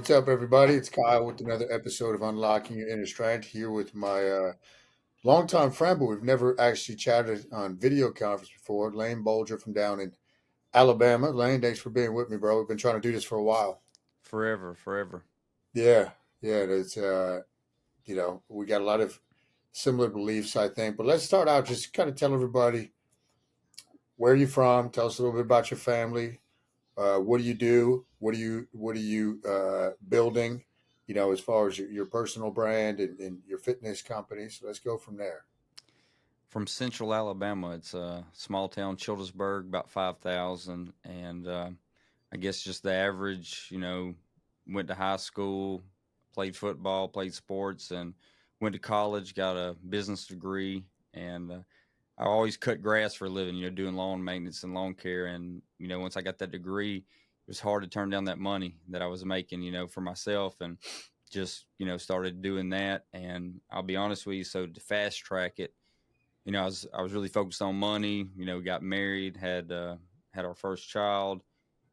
What's up, everybody? It's Kyle with another episode of Unlocking Your Inner Strength here with my longtime friend, but we've never actually chatted on video conference before, Layne Bullger from down in Alabama. Layne, thanks for being with me, bro. We've been trying to do this for a while. Forever, forever. Yeah, yeah, it's we got a lot of similar beliefs, I think. But let's start out just kind of tell everybody where you're from. Tell us a little bit about your family. What do you do? What are you building? As far as your personal brand and your fitness company. So let's go from there. From Central Alabama, it's a small town, Childersburg, about 5,000. And I guess just the average, went to high school, played football, played sports, and went to college, got a business degree. And I always cut grass for a living, doing lawn maintenance and lawn care. And, once I got that degree, it was hard to turn down that money that I was making, for myself. And just, started doing that. And I'll be honest with you, so to fast track it, I was really focused on money. Got married, had our first child,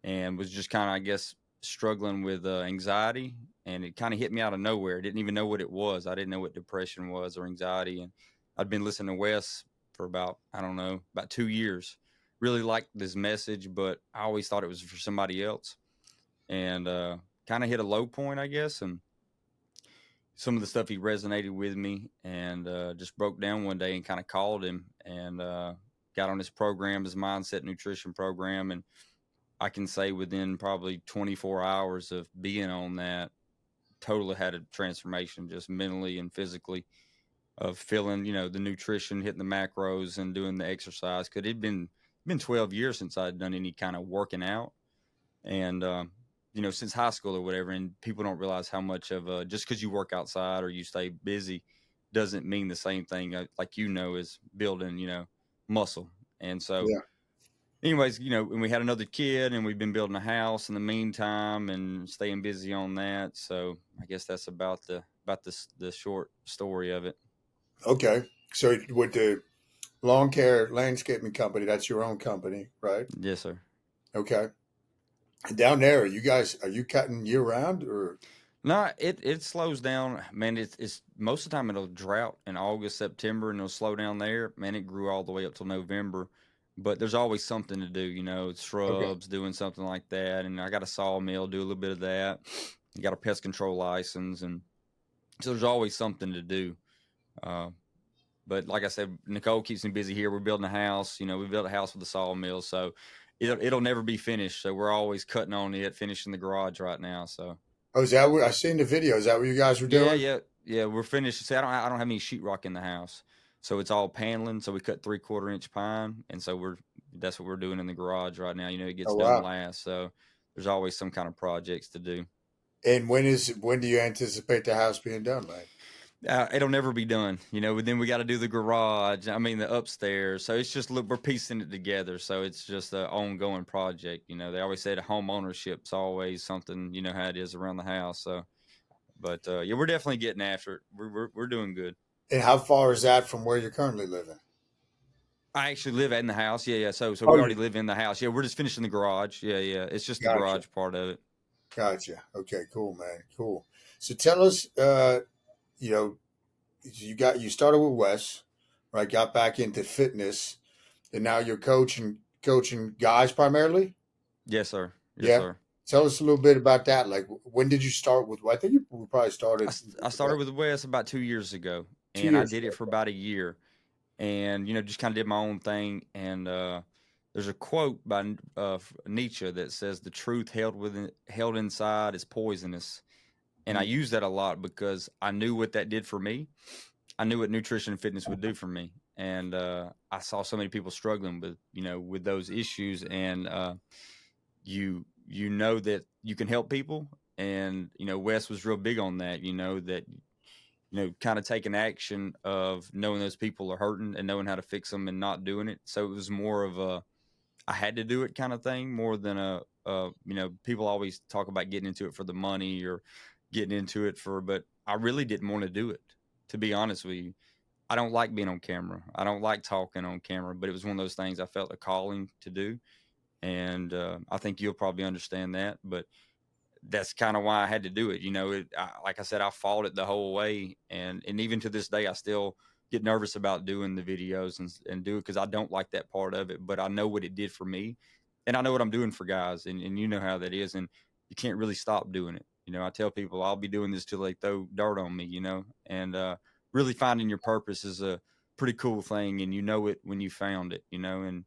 and was just kind of, I guess, struggling with anxiety. And it kind of hit me out of nowhere. I didn't even know what it was. I didn't know what depression was or anxiety. And I'd been listening to Wes for about, I don't know, about 2 years. Really liked this message, but I always thought it was for somebody else. And kind of hit a low point, I guess. And some of the stuff he resonated with me, and just broke down one day and kind of called him and got on his program, his mindset nutrition program. And I can say within probably 24 hours of being on that, totally had a transformation just mentally and physically, of feeling, the nutrition, hitting the macros and doing the exercise. Cause it'd been 12 years since I'd done any kind of working out. And, since high school or whatever, and people don't realize how much of just because you work outside or you stay busy doesn't mean the same thing, like, as building, muscle. And so, Yeah. anyways, and we had another kid, and we've been building a house in the meantime and staying busy on that. So I guess that's about the short story of it. Okay. So with the lawn care landscaping company, that's your own company, right? Yes, sir. Okay. And down there, are you cutting year round or? No, it slows down, man. It's most of the time it'll drought in August, September, and it'll slow down there. Man, it grew all the way up till November, but there's always something to do. Okay. Shrubs, doing something like that, and I got a sawmill, do a little bit of that. I got a pest control license, and so there's always something to do. Uh, but like I said, Nicole keeps me busy here. We're building a house. We built a house with a sawmill, so it'll never be finished. So we're always cutting on it, finishing the garage right now. So. Oh, is that what I seen the video? Is that what you guys were Yeah, doing? yeah, yeah. We're finished. See, I don't have any sheetrock in the house, so it's all paneling. So we cut 3/4 inch pine, and so that's what we're doing in the garage right now. It gets Oh, done wow. last, so there's always some kind of projects to do. And when do you anticipate the house being done, Lane? It'll never be done, but then we got to do the garage. I mean, the upstairs. So it's just, look, we're piecing it together. So it's just an ongoing project. They always say the home ownership's always something. You know how it is around the house. So, but yeah, we're definitely getting after it. We're doing good. And how far is that from where you're currently living? I actually live in the house. Yeah, yeah. So Oh, we you already live in the house. Yeah, we're just finishing the garage. Yeah, yeah. It's just the gotcha. garage part of it. Gotcha. Okay, cool, man. Cool. So tell us, you know, you started with Wes, right? Got back into fitness, and now you're coaching guys primarily. Yes, sir. Yes, Yeah. sir. Tell us a little bit about that. Like, when did you start with? Well, I think you probably started I started with Wes about 2 years ago, 2 and I years did it ago. for about a year, and just kind of did my own thing. And there's a quote by Nietzsche that says, "The truth held inside is poisonous." And I Mm. use that a lot because I knew what that did for me. I knew what nutrition and fitness would do for me, and I saw so many people struggling with those issues. And you know that you can help people, and Wes was real big on that. That kind of taking action of knowing those people are hurting and knowing how to fix them and not doing it. So it was more of a I had to do it kind of thing, more than people always talk about getting into it for the money or getting into it but I really didn't want to do it, to be honest with you. I don't like being on camera. I don't like talking on camera, but it was one of those things I felt a calling to do. And I think you'll probably understand that. But that's kind of why I had to do it. Like I said, I fought it the whole way, and even to this day, I still get nervous about doing the videos and do it because I don't like that part of it. But I know what it did for me, and I know what I'm doing for guys, and you know how that is, and you can't really stop doing it. I tell people I'll be doing this till they throw dirt on me. And really finding your purpose is a pretty cool thing, and you know it when you found it. And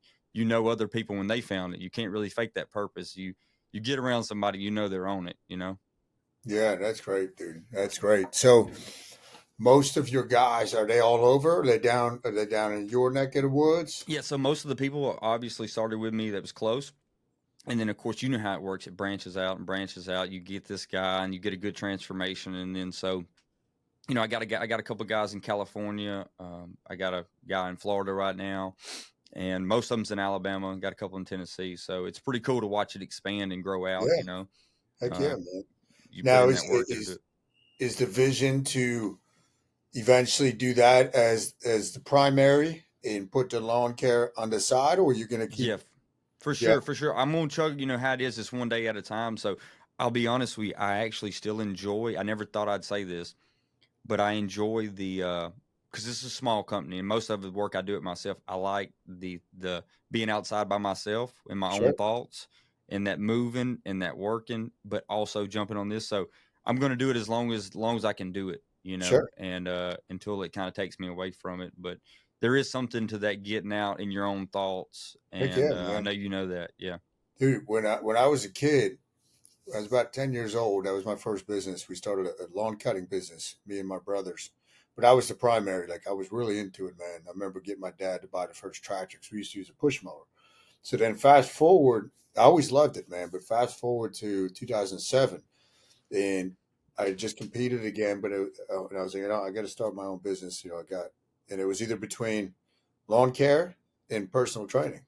other people when they found it. You can't really fake that purpose. You get around somebody, they're on it. Yeah, that's great, dude. That's great. So most of your guys, are they all over? Are they down in your neck of the woods? Yeah, so most of the people obviously started with me that was close. And then of course you know how it works. It branches out and branches out. You get this guy and you get a good transformation. And then so, I got a couple guys in California. I got a guy in Florida right now. And most of them's in Alabama, got a couple in Tennessee. So it's pretty cool to watch it expand and grow out. Yeah, heck yeah, Uh, man. you put Now in that work, it'll do it. is the vision to eventually do that as the primary and put the lawn care on the side, or you're gonna keep? Yeah, for Yeah, sure, for sure. I'm gonna chug. You know how it is. It's one day at a time. So I'll be honest with you. I actually still enjoy. I never thought I'd say this, but I enjoy the because this is a small company and most of the work I do it myself. I like the being outside by myself in my own sure, thoughts and that moving and that working, but also jumping on this. So I'm gonna do it as long as I can do it. sure. And until it kind of takes me away from it. But there is something to that getting out in your own thoughts, Heck and yeah, I man. know you know that. Yeah. Dude, when I was a kid, I was about 10 years old. That was my first business. We started a lawn cutting business, me and my brothers. But I was the primary. Like I was really into it, man. I remember getting my dad to buy the first tractor because we used to use a push mower. So then fast forward, I always loved it, man. But fast forward to 2007, and I just competed again. But and I was like, I got to start my own business. And it was either between lawn care and personal training.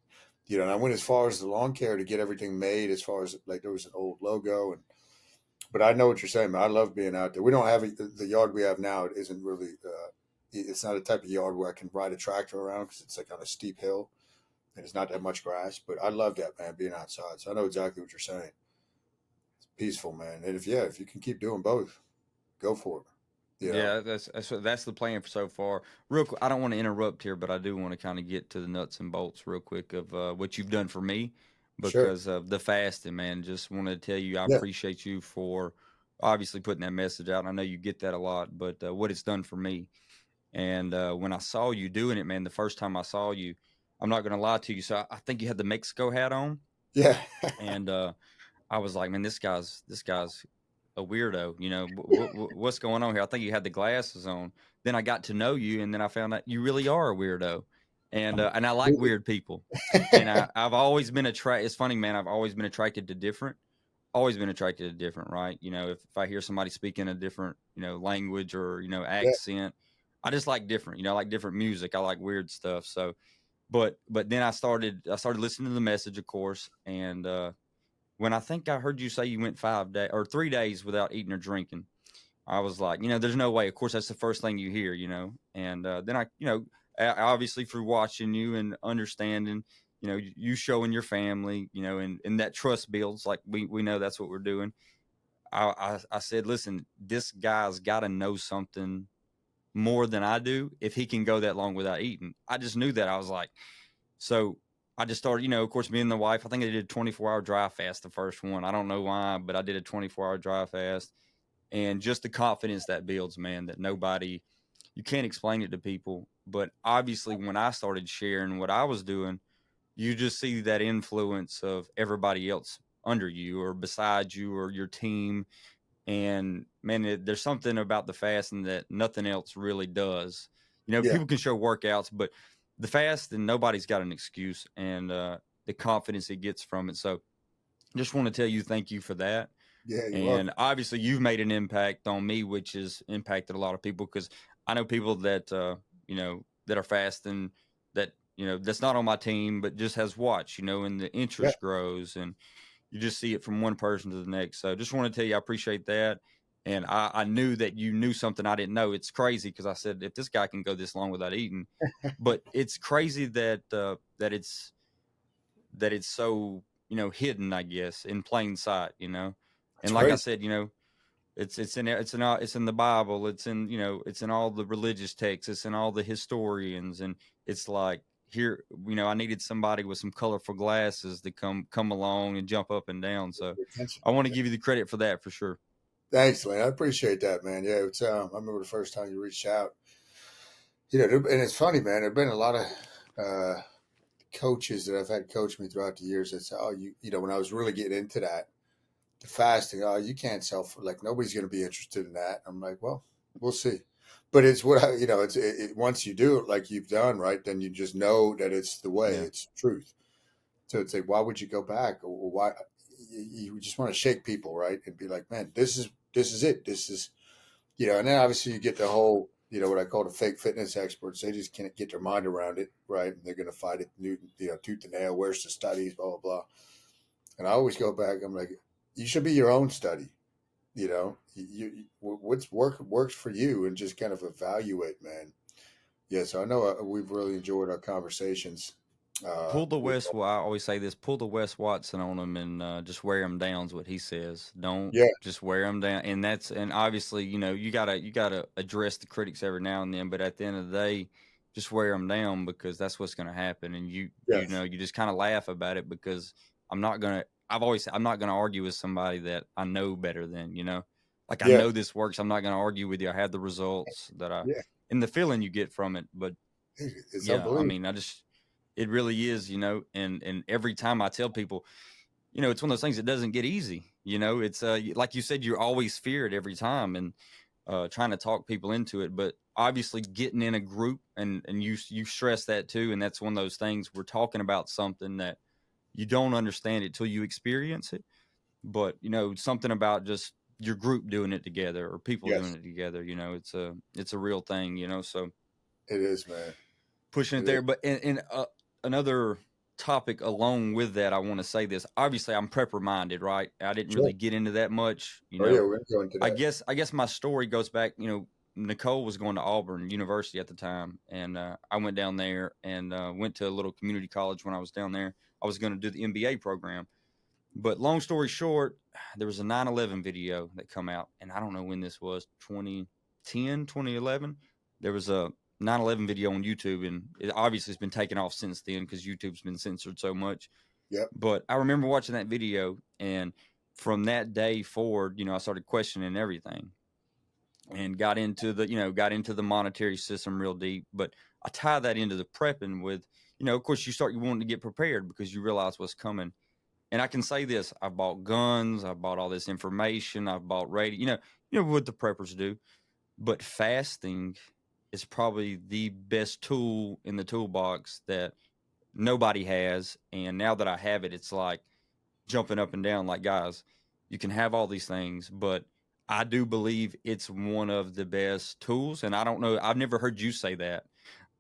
And I went as far as the lawn care to get everything made. As far as like there was an old logo, but I know what you're saying, man. I love being out there. We don't have the yard we have now. It isn't really. It's not a type of yard where I can ride a tractor around because it's like on a steep hill and it's not that much grass. But I love that, man, being outside. So I know exactly what you're saying. It's peaceful, man. And if you can keep doing both, go for it. Yeah, that's the plan for so far. Real quick, I don't want to interrupt here, but I do want to kind of get to the nuts and bolts real quick of what you've done for me Sure. because of the fasting, man. Just wanted to tell you I Yeah. appreciate you for obviously putting that message out. I know you get that a lot, but what it's done for me. And when I saw you doing it, man, the first time I saw you, I'm not going to lie to you. So I think you had the Mexico hat on, Yeah. and I was like, man, this guy's a weirdo. What's going on here? I think you had the glasses on. Then I got to know you, and then I found out you really are a weirdo, and I like Absolutely. weird people. And I've always been attracted. It's funny, man. I've always been attracted to different. Always been attracted to different, right? If I hear somebody speaking a different, language or Yeah. accent, I just like different. I like different music. I like weird stuff. So, but then I started listening to the message, of course, and when I think I heard you say you went 5 days or 3 days without eating or drinking, I was like, there's no way. Of course, that's the first thing you hear. And then obviously through watching you and understanding, you showing your family, and that trust builds. Like we know that's what we're doing. I said, listen, this guy's got to know something more than I do if he can go that long without eating. I just knew that. I was like, so I just started, of course, me and the wife, I think I did a 24-hour dry fast, the first one. I don't know why, but I did a 24-hour dry fast. And just the confidence that builds, man, that you can't explain it to people. But obviously, when I started sharing what I was doing, you just see that influence of everybody else under you or beside you or your team. And man, there's something about the fasting that nothing else really does. Yeah. People can show workouts, but the fast and nobody's got an excuse, and the confidence it gets from it. So just want to tell you thank you for that. Yeah. You're And welcome. obviously you've made an impact on me, which has impacted a lot of people because I know people that that are fasting that that's not on my team but just has watched, and the Yeah. interest grows and you just see it from one person to the next. So just want to tell you I appreciate that. And I knew that you knew something I didn't know. It's crazy because I said if this guy can go this long without eating, but it's crazy that it's so hidden, I guess, in plain sight. It's And like I crazy. said, it's in the Bible. It's in it's in all the religious texts. It's in all the historians, and it's like here I needed somebody with some colorful glasses to come along and jump up and down. So Your attention. I want to give you the credit for that for sure. Thanks, Layne. I appreciate that, man. Yeah, it's I remember the first time you reached out. And it's funny, man. There've been a lot of coaches that I've had coach me throughout the years that say, "Oh, when I was really getting into that, the fasting, oh, you can't like nobody's going to be interested in that." I'm like, well, we'll see. But it's what once you do it like you've done, right, then you just know that it's the way, Yeah. it's the truth. So it's like, why would you go back, or why you just want to shake people, right, and be like, man, this is it, this is and then obviously you get the whole what I call the fake fitness experts. They just can't get their mind around it, right? And they're going to fight it, tooth and nail. Where's the studies? Blah blah blah. And I always go back. I'm like, you should be your own study. What's works for you, and just kind of evaluate, man. Yeah, so I know we've really enjoyed our conversations. Pull the With West. Well, I always say this: pull the Wes Watson on them and just wear them down. Is what he says. Don't Yeah, just wear them down. And obviously, you gotta address the critics every now and then. But at the end of the day, just wear them down because that's what's going to happen. And yes, you just kind of laugh about it because I'm not gonna. I've always said I'm not gonna argue with somebody that I know better than. Like I yeah, know this works. I'm not gonna argue with you. I have the results yeah. and the feeling you get from it. But It's yeah, I unbelievable. mean, it really is, and every time I tell people, it's one of those things that doesn't get easy. It's like you said, you're always feared every time, and trying to talk people into it. But obviously, getting in a group, and you stress that too, and that's one of those things. We're talking about something that you don't understand it till you experience it. But something about just your group doing it together or people doing Yes, it together. It's a real thing. So it is, man. pushing it It is. there. But in another topic along with that, I want to say this. Obviously, I'm prepper minded, right? I didn't Sure. really get into that much. Oh yeah, we're gonna go into that. I guess my story goes back. Nicole was going to Auburn University at the time, and I went down there and went to a little community college when I was down there. I was going to do the MBA program, but long story short, there was a 9/11 video that come out, and I don't know when this was, 2010, 2011. There was a 9/11 video on YouTube, and it obviously has been taken off since then because YouTube's been censored so much. Yep. But I remember watching that video, and from that day forward, I started questioning everything and got into the monetary system real deep. But I tie that into the prepping with, of course, you wanting to get prepared because you realize what's coming. And I can say this: I bought guns, I bought all this information, I bought radio. What the preppers do. But fasting is probably the best tool in the toolbox that nobody has. And now that I have it, it's like jumping up and down. Like, guys, you can have all these things, but I do believe it's one of the best tools. And I don't know, I've never heard you say that,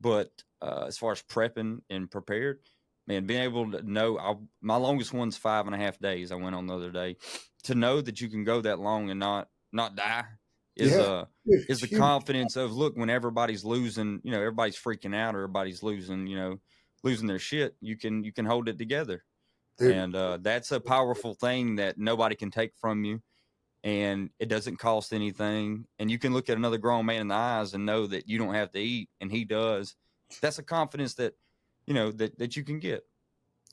but as far as prepping and prepared, man, being able to know, my longest one's 5.5 days. I went on the other day. To know that you can go that long and not die is Yeah. is It's the huge, confidence of, look, when everybody's losing, everybody's freaking out, or everybody's losing, losing their shit. You can hold it together, dude. and that's a powerful thing that nobody can take from you, and it doesn't cost anything, and you can look at another grown man in the eyes and know that you don't have to eat and he does. That's a confidence that that you can get.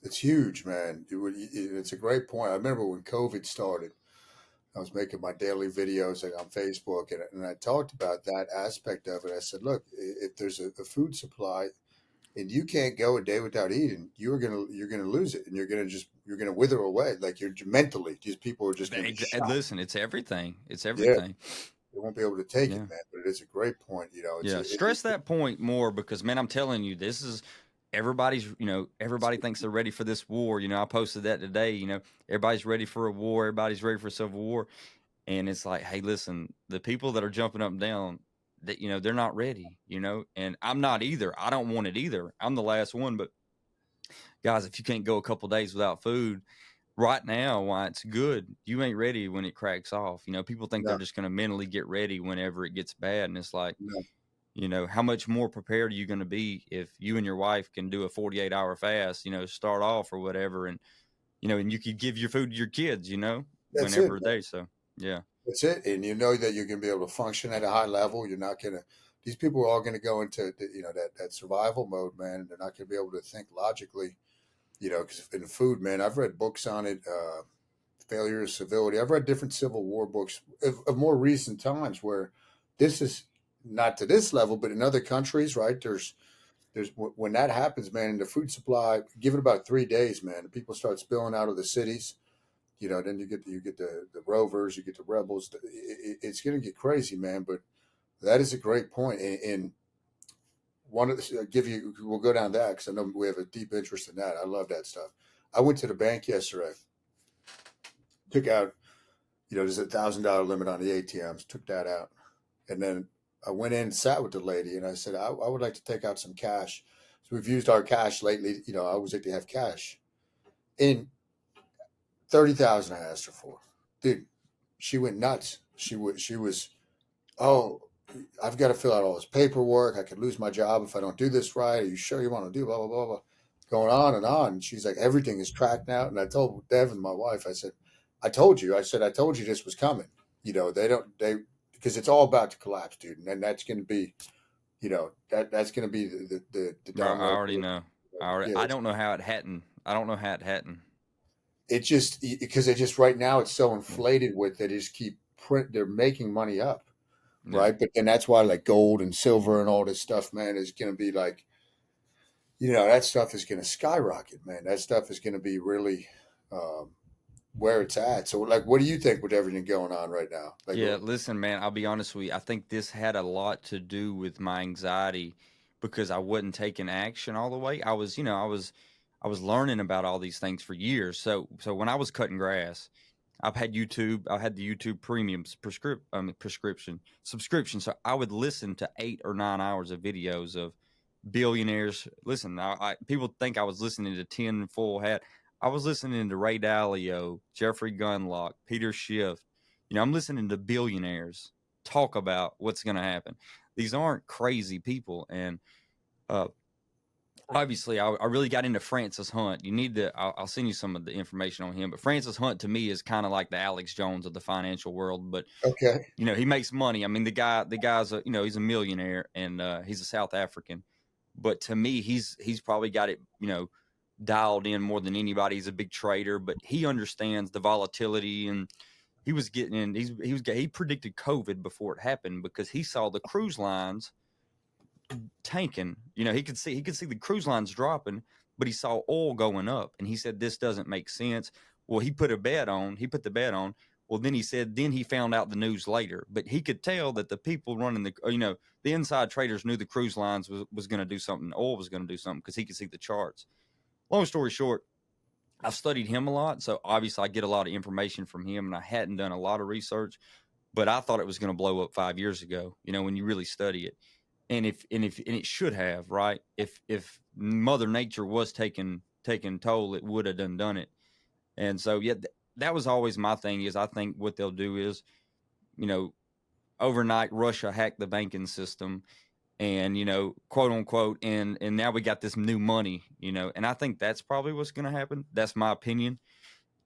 It's huge, man. It's a great point. I remember when COVID started, I was making my daily videos like on Facebook, and I talked about that aspect of it. I said, look, if there's a food supply and you can't go a day without eating, you're gonna lose it, and you're gonna wither away. Like you're mentally, these people are just gonna be shot. Listen, it's everything. It's Yeah, everything. they won't be able to take it, Yeah. man. But it is a great point. Yeah, stress that point more because, man, I'm telling you, this is everybody thinks they're ready for this war. I posted that today. Everybody's ready for a war. Everybody's ready for a civil war. And it's like, hey, listen, the people that are jumping up and down, that they're not ready, and I'm not either. I don't want it either. I'm the last one. But guys, if you can't go a couple days without food right now, why it's good, you ain't ready when it cracks off. People think no, they're just going to mentally get ready whenever it gets bad. And it's like, no, how much more prepared are you going to be if you and your wife can do a 48-hour fast, start off or whatever. And, and you could give your food to your kids, That's it, whenever man. they. So yeah, That's it. And you know that you're going to be able to function at a high level. You're not going to, these people are all going to go into, that survival mode, man. They're not going to be able to think logically, because in food, man, I've read books on it, failure of civility. I've read different Civil War books of more recent times where this is not to this level, but in other countries, right? There's when that happens, man, the food supply, give it about 3 days, man, and people start spilling out of the cities. Then you get the rovers, you get the rebels. It's going to get crazy, man. But that is a great point. And one of the, give you, we'll go down that because I know we have a deep interest in that. I love that stuff. I went to the bank yesterday, took out, there's $1,000 limit on the ATMs, took that out, and then I went in and sat with the lady, and I said, I would like to take out some cash. So we've used our cash lately. I always like to have cash. In 30,000, I asked her for, dude. She went nuts. She was, oh, I've got to fill out all this paperwork. I could lose my job if I don't do this right. Are you sure you want to do blah blah blah blah? Going on and on. And she's like, everything is tracked now. And I told Devin, my wife, I said, I told you. I said, I told you this was coming. They because it's all about to collapse, dude. And that's going to be, that's going to be the I domino. already know. Yeah, I don't know how it hadn't. I don't know how it hadn't. it just because it just right now it's so inflated with they just keep print. They're making money up, Yeah. right? But then that's why like gold and silver and all this stuff, man, is going to be like, that stuff is going to skyrocket, man. That stuff is going to be really um, where it's at. So, like, what do you think with everything going on right now? Like, Yeah, listen, man, I'll be honest with you. I think this had a lot to do with my anxiety because I wasn't taking action all the way. I was learning about all these things for years. So when I was cutting grass, I had the YouTube premium prescription subscription. So I would listen to 8 or 9 hours of videos of billionaires. Listen, people think I was listening to 10 full hat. I was listening to Ray Dalio, Jeffrey Gunlock, Peter Schiff. I'm listening to billionaires talk about what's going to happen. These aren't crazy people. And uh, obviously, I really got into Francis Hunt. You need to, I'll send you some of the information on him. But Francis Hunt to me is kind of like the Alex Jones of the financial world. But okay, he makes money. I mean, the guy's he's a millionaire and he's a South African. But to me, he's probably got it, dialed in more than anybody. He's a big trader, but he understands the volatility and he was getting in. He predicted COVID before it happened because he saw the cruise lines tanking. He could see the cruise lines dropping, but he saw oil going up, and he said this doesn't make sense. Well, he put a bet on. He put the bet on. Well, then he said, then he found out the news later, but he could tell that the people running the inside traders knew the cruise lines was going to do something. Oil was going to do something because he could see the charts. Long story short, I've studied him a lot, so obviously I get a lot of information from him, and I hadn't done a lot of research, but I thought it was going to blow up 5 years ago. When you really study it, and it should have, right? If Mother Nature was taking toll, it would have done it. And so yeah, that was always my thing. Is I think what they'll do is, you know, overnight Russia hacked the banking system, and quote unquote, and now we got this new money, and I think that's probably what's going to happen. That's my opinion.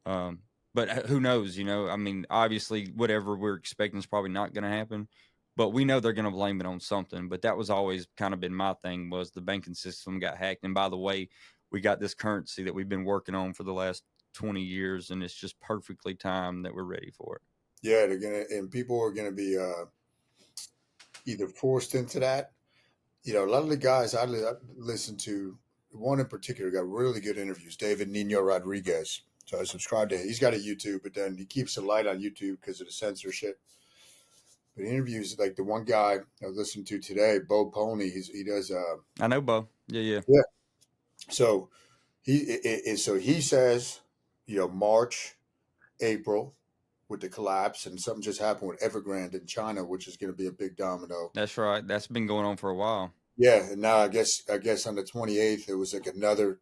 um but who knows? I mean, obviously whatever we're expecting is probably not going to happen, but we know they're going to blame it on something. But that was always kind of been my thing, was the banking system got hacked. And by the way, we got this currency that we've been working on for the last 20 years, and it's just perfectly timed that we're ready for it. yeah, and people are gonna be either forced into that. A lot of the guys I listen to, one in particular got really good interviews. David Nino Rodriguez. So I subscribe to him. He's got a YouTube, but then he keeps it light on YouTube because of the censorship. But interviews like the one guy I listened to today, Bo Pony. He does. I know, Bo. Yeah, yeah. Yeah. So he says, March, April, with the collapse, and something just happened with Evergrande in China, which is going to be a big domino. That's right. That's been going on for a while. Yeah, and now I guess on the 28th it was like another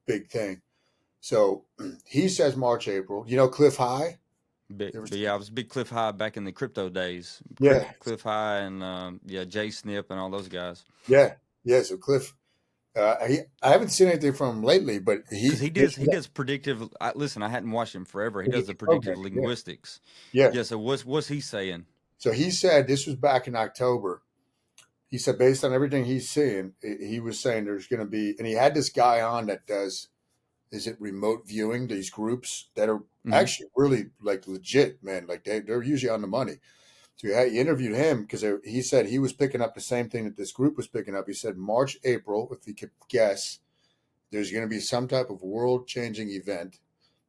big thing. So he says March, April. Cliff High. Big, You ever but see- yeah, I was a big Cliff High back in the crypto days. Yeah, Cliff High and yeah, Jay Snip and all those guys. yeah, yeah. So Cliff. I haven't seen anything from him lately, but Because this he does predictive. Listen, I hadn't watched him forever. He does the predictive predictive programming. Yeah, linguistics. yeah. Yeah. So what's he saying? So he said this was back in October. He said based on everything he's seeing, he was saying there's going to be, and he had this guy on that does, is it remote viewing, these groups that are Hmm. actually really like legit, man. Like they're usually on the money. So he interviewed him because he said he was picking up the same thing that this group was picking up. He said March, April, if he could guess, there's going to be some type of world changing event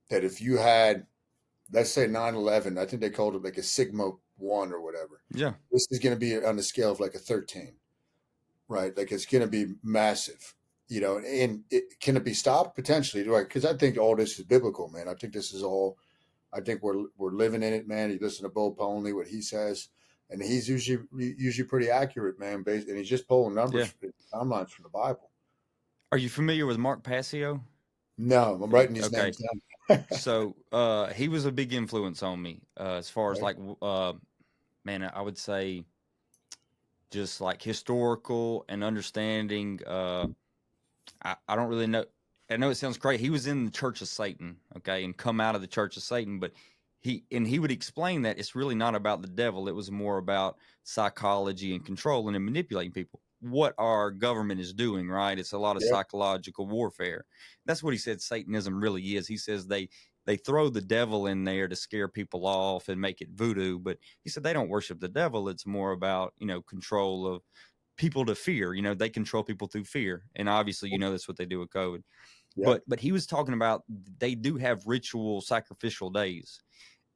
that if you had, let's say 9/11, I think they called it like a Sigma 1 or whatever. Yeah. This is going to be on the scale of like a 13, right? Like it's going to be massive, and can it be stopped potentially? Right? Because I think all this is biblical, man. I think this is all. I think we're living in it, man. You listen to Bo Pony, what he says, and he's usually pretty accurate, man. Based, and he's just pulling numbers, Yeah. timelines from the Bible. Are you familiar with Mark Passio? No, I'm writing these Okay. names down. So he was a big influence on me as far as Right? like man, I would say just like historical and understanding. I don't really know. I know it sounds crazy. He was in the Church of Satan, okay, and come out of the Church of Satan, but he would explain that it's really not about the devil. It was more about psychology and controlling and manipulating people. What our government is doing, right? It's a lot of Yeah. psychological warfare. That's what he said Satanism really is. He says they throw the devil in there to scare people off and make it voodoo, but he said they don't worship the devil. It's more about, control of people to fear. They control people through fear, and obviously, that's what they do with COVID. Yep. But he was talking about they do have ritual sacrificial days,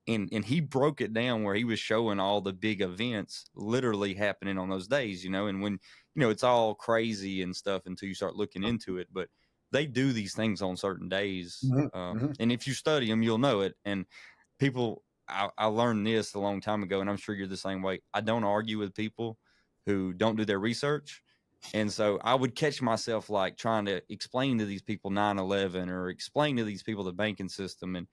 and he broke it down where he was showing all the big events literally happening on those days. And when it's all crazy and stuff until you start looking into it, but they do these things on certain days, Hmm. Hmm. and if you study them, you'll know it. And people, I learned this a long time ago, and I'm sure you're the same way. I don't argue with people who don't do their research. And so I would catch myself like trying to explain to these people 9/11 or explain to these people the banking system.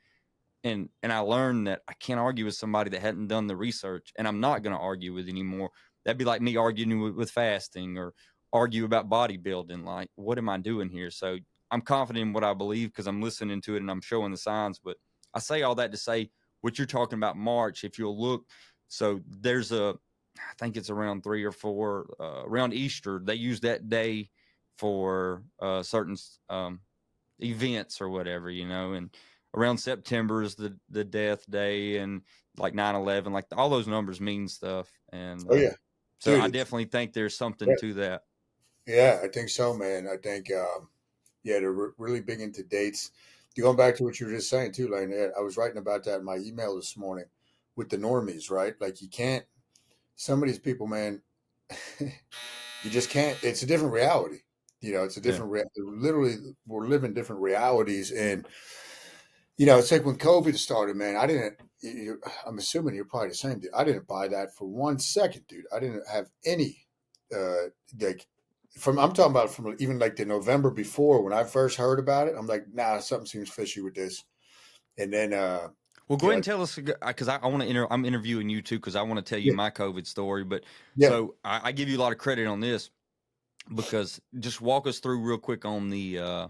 And I learned that I can't argue with somebody that hadn't done the research, and I'm not going to argue with anymore. That'd be like me arguing with fasting or argue about bodybuilding. Like, what am I doing here? So I'm confident in what I believe because I'm listening to it and I'm showing the signs. But I say all that to say what you're talking about March. If you'll look, so there's I think it's around 3 or 4 around Easter. They use that day for certain events or whatever, and around September is the death day, and like 9/11, like all those numbers mean stuff. And Oh yeah, so dude. I It's definitely think there's something yeah, to that. yeah. I think so, man. I think yeah, they're really big into dates. Going back to what you were just saying too, like I was writing about that in my email this morning with the normies, right? Like you can't. Some of these people, man, you just can't. It's a different reality. It's a Yeah. different. Literally, we're living different realities, and it's like when COVID started, man. I didn't. I'm assuming you're probably the same, dude. I didn't buy that for 1 second, dude. I didn't have any, like, from. I'm talking about from even like the November before when I first heard about it. I'm like, nah, something seems fishy with this. And then, Well, go you ahead know, and tell us because I want to I'm interviewing you too because I want to tell you yeah, my COVID story. But yeah. so I give you a lot of credit on this because just walk us through real quick on the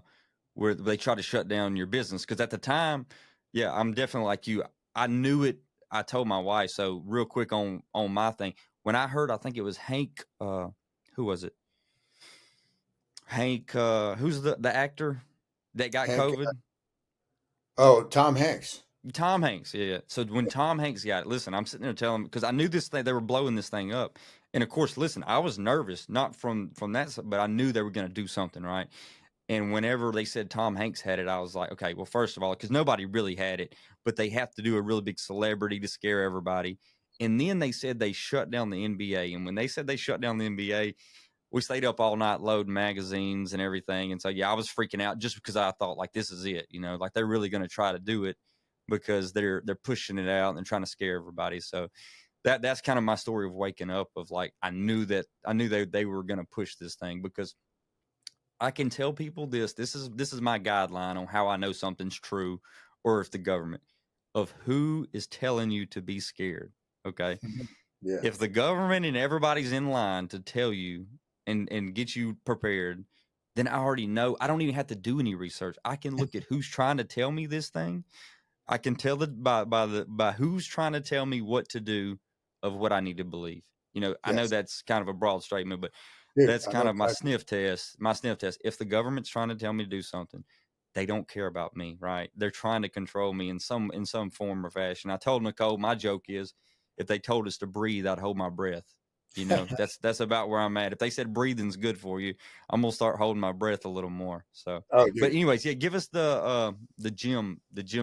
where they try to shut down your business because at the time, yeah, I'm definitely like you. I knew it. I told my wife. So real quick on my thing when I heard, I think it was Hank. Who was it? Hank. Who's the actor that got Hank. COVID? Oh, Tom Hanks. Tom Hanks, yeah, yeah. So when Tom Hanks got it, listen, I'm sitting there telling him because I knew this thing they were blowing this thing up, and of course, listen, I was nervous, not from that, but I knew they were going to do something, right? And whenever they said Tom Hanks had it, I was like, okay, well, first of all, because nobody really had it, but they have to do a really big celebrity to scare everybody. And then they said they shut down the NBA, and when they said they shut down the NBA, we stayed up all night loading magazines and everything. And so, yeah, I was freaking out just because I thought like this is it, like they're really going to try to do it because they're pushing it out and trying to scare everybody. So that's kind of my story of waking up of like I knew they were going to push this thing because I can tell people this is my guideline on how I know something's true or if the government of who is telling you to be scared. Okay, Mhm. Yeah. if the government and everybody's in line to tell you and get you prepared, then I already know. I don't even have to do any research. I can look at who's trying to tell me this thing. I can tell that by who's trying to tell me what to do of what I need to believe. I know Yes, that's kind of a broad statement, but dude, that's I know kind of my exactly. sniff test. My sniff test. If the government's trying to tell me to do something, they don't care about me, right? They're trying to control me in some form or fashion. I told Nicole, my joke is, if they told us to breathe, I'd hold my breath. That's about where I'm at. If they said breathing's good for you, I'm gonna start holding my breath a little more. So, Oh, but dude. anyways, yeah, give us the gym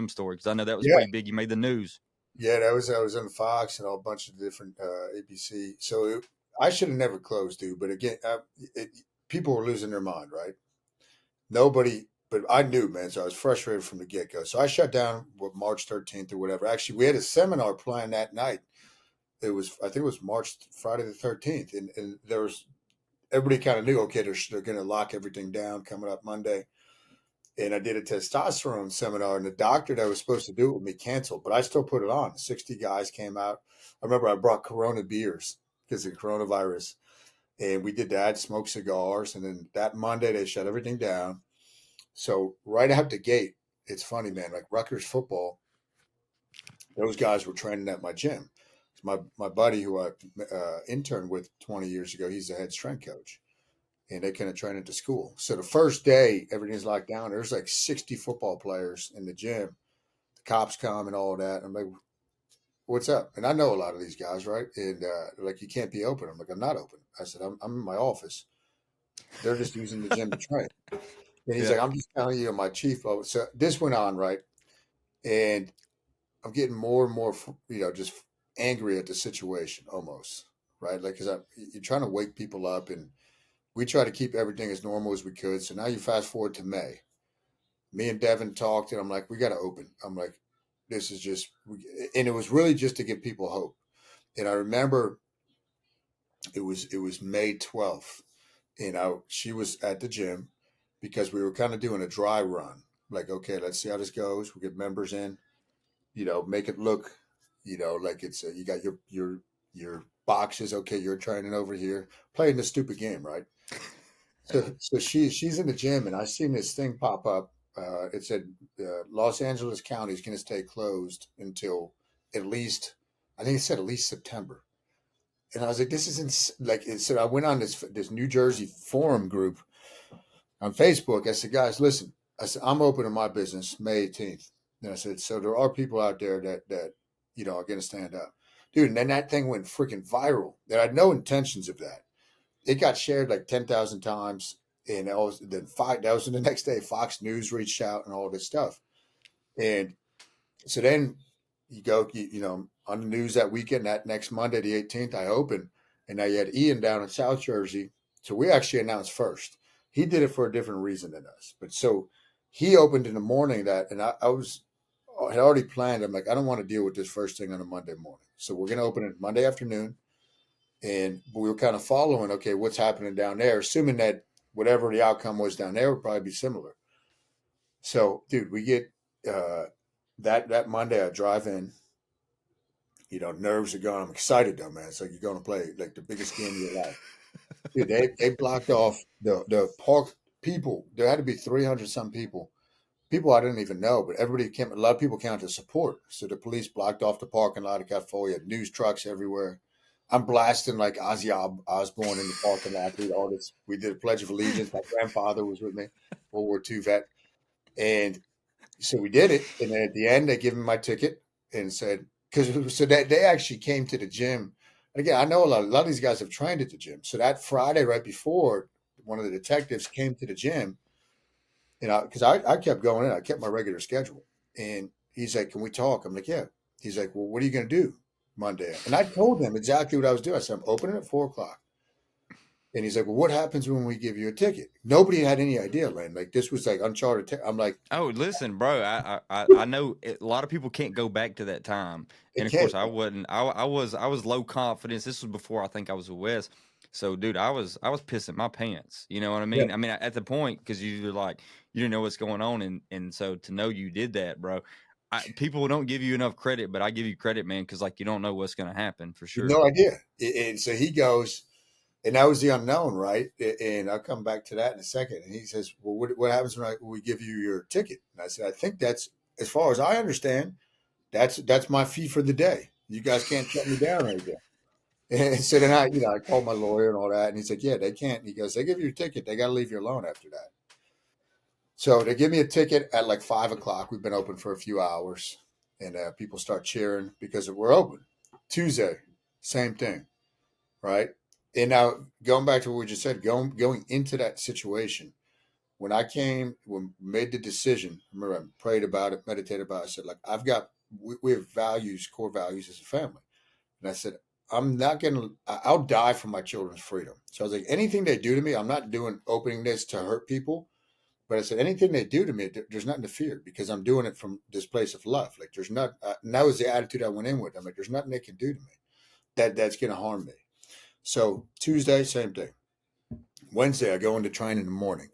story, because I know that was Yeah, pretty big. You made the news. yeah. That was on Fox and a bunch of different ABC. I should have never closed, dude. But again, it, people were losing their mind, right? Nobody, but I knew, man. So I was frustrated from the get go. So I shut down March 13th or whatever. Actually, we had a seminar planned that night. I think it was Friday the 13th, and there was everybody kind of knew, okay, they're going to lock everything down coming up Monday. And I did a testosterone seminar, and the doctor that was supposed to do it with me canceled, but I still put it on. 60 guys came out. I remember I brought Corona beers because of coronavirus, and we did that, smoked cigars, and then that Monday they shut everything down. So right out the gate, it's funny, man. Like Rutgers football, those guys were training at my gym. My buddy who I interned with 20 years ago, he's the head strength coach, and they kind of train at the school. So the first day, everything's locked down. There's like 60 football players in the gym. The cops come and all that. I'm like, what's up? And I know a lot of these guys, right? And they're like, you can't be open. I'm like, I'm not open. I said, I'm in my office. They're just using the gym to train. And he's Yeah. like, I'm just telling you, my chief. So this went on, right? And I'm getting more and more, just angry at the situation almost, right? Like, because you're trying to wake people up, and we try to keep everything as normal as we could. So now you fast forward to May. Me and Devin talked, and I'm like, we got to open. I'm like, this is just, and it was really just to give people hope. And I remember it was May 12th, and she was at the gym because we were kind of doing a dry run. Like, okay, let's see how this goes. We get members in, make it look, like it's you got your boxes. Okay, you're training over here, playing the stupid game, right? So she's in the gym, and I seen this thing pop up. It said Los Angeles County is going to stay closed until at least, I think it said at least September. And I was like, this isn't like it said. I went on this New Jersey forum group on Facebook. I said, guys, listen. I said, I'm opening my business May 18th. And I said, so there are people out there that are going to stand up, dude. And then that thing went freaking viral. There had no intentions of that. It got shared like 10,000 times. And that was the next day. Fox News reached out and all this stuff. And so then you go, on the news that weekend, that next Monday, the 18th, I opened, and now you had Ian down in South Jersey. So we actually announced first. He did it for a different reason than us. But so he opened in the morning and had already planned. I'm like, I don't want to deal with this first thing on a Monday morning. So we're going to open it Monday afternoon. And we were kind of following, okay, what's happening down there, assuming that whatever the outcome was down there would probably be similar. So, dude, we get that Monday. I drive in. Nerves are gone. I'm excited though, man. It's like you're going to play like the biggest game of your life, dude. They blocked off the park. People, there had to be 300 some people. People I didn't even know, but everybody came. A lot of people came out to support. So the police blocked off the parking lot. It got full. You had news trucks everywhere. I'm blasting like Ozzy Osbourne in the parking lot. Dude, all this. We did a Pledge of Allegiance. My grandfather was with me, World War II vet, and so we did it. And then at the end, they gave me my ticket and said, because so that they actually came to the gym. And again, I know a lot of these guys have trained at the gym. So that Friday right before, one of the detectives came to the gym, because I kept going in, I kept my regular schedule, and he's like, "Can we talk?" I'm like, "Yeah." He's like, "Well, what are you going to do Monday?" And I told him exactly what I was doing. I said, "I'm opening at 4 o'clock." And he's like, "Well, what happens when we give you a ticket?" Nobody had any idea, Layne. Like this was like uncharted. I'm like, Oh, listen, bro. I know a lot of people can't go back to that time, "It and of can't." course I wasn't. I was low confidence. This was before I think I was with Wes. So, dude, I was pissing my pants. You know what I Yeah. mean? I mean, at the point, because you're like, you didn't know what's going on, and so to know you did that, bro. People don't give you enough credit, but I give you credit, man, because like you don't know what's gonna happen for sure. No idea. And so he goes. And that was the unknown, right? And I'll come back to that in a second. And he says, well, what happens when we give you your ticket? And I said, I think that's, as far as I understand, that's my fee for the day. You guys can't shut me down or anything. And so then I called my lawyer and all that. And he said, yeah, they can't. He goes, they give you a ticket. They got to leave you alone after that. So they give me a ticket at like 5 o'clock. We've been open for a few hours, and people start cheering because we're open. Tuesday, same thing, right? And now going back to what we just said, going into that situation, when made the decision, remember I prayed about it, meditated about it. I said, like, we have values, core values as a family, and I said, I'm not gonna, I'll die for my children's freedom. So I was like, anything they do to me, I'm not doing opening this to hurt people. But I said, anything they do to me, there's nothing to fear because I'm doing it from this place of love. Like there's not, and that was the attitude I went in with. I'm like, there's nothing they can do to me that's going to harm me. So Tuesday, same thing. Wednesday, I go into training in the morning,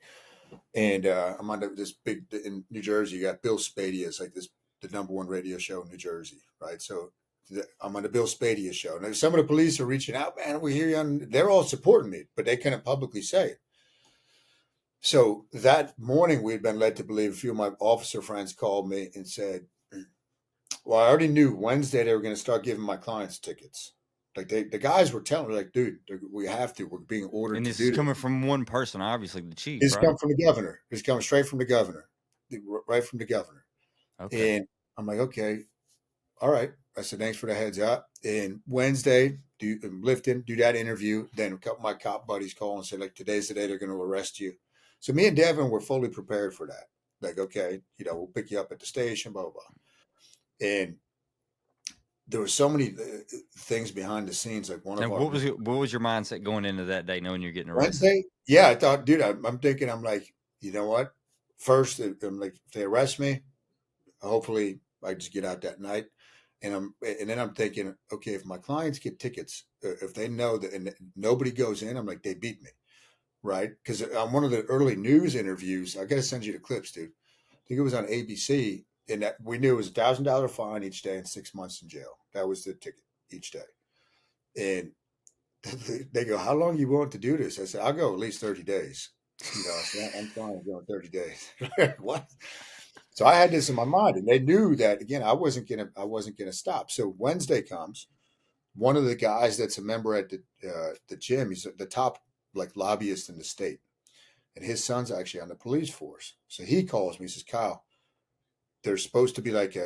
and I'm on this big in New Jersey. You got Bill Spadia, it's like the number one radio show in New Jersey, right? So I'm on the Bill Spadia show, and some of the police are reaching out, man. We hear you on. They're all supporting me, but they couldn't publicly say it. So that morning, we had been led to believe a few of my officer friends called me and said, well, I already knew Wednesday they were going to start giving my clients tickets. Like the guys were telling me, like, dude, we have to. We're being ordered And to this is do this. coming from one person, obviously the chief, It's right? come from the governor. It's coming straight from the governor, right from the governor. Okay. And I'm like, okay, all right. I said, thanks for the heads up. And Wednesday, do that interview. Then a couple of my cop buddies call and say, like, today's the day they're going to arrest you. So me and Devin were fully prepared for that. Like, okay, we'll pick you up at the station, blah, blah, blah. And there were so many things behind the scenes. Like one Now, of our what was your mindset going into that day, knowing you're getting arrested? Wednesday, yeah, I thought, dude, I'm thinking, I'm like, you know what? First, I'm like, if they arrest me, hopefully I just get out that night. And then I'm thinking, okay, if my clients get tickets, if they know that and nobody goes in, I'm like, they beat me, right? Because on one of the early news interviews, I got to send you the clips, dude. I think it was on ABC, and that we knew it was $1,000 fine each day and 6 months in jail. That was the ticket each day. And they go, how long you want to do this? I said, I'll go at least 30 days. I said, I'm fine going 30 days. What? So I had this in my mind, and they knew that again. I wasn't gonna stop. So Wednesday comes. One of the guys that's a member at the gym. He's the top like lobbyist in the state, and his son's actually on the police force. So he calls me. He says, Kyle, there's supposed to be like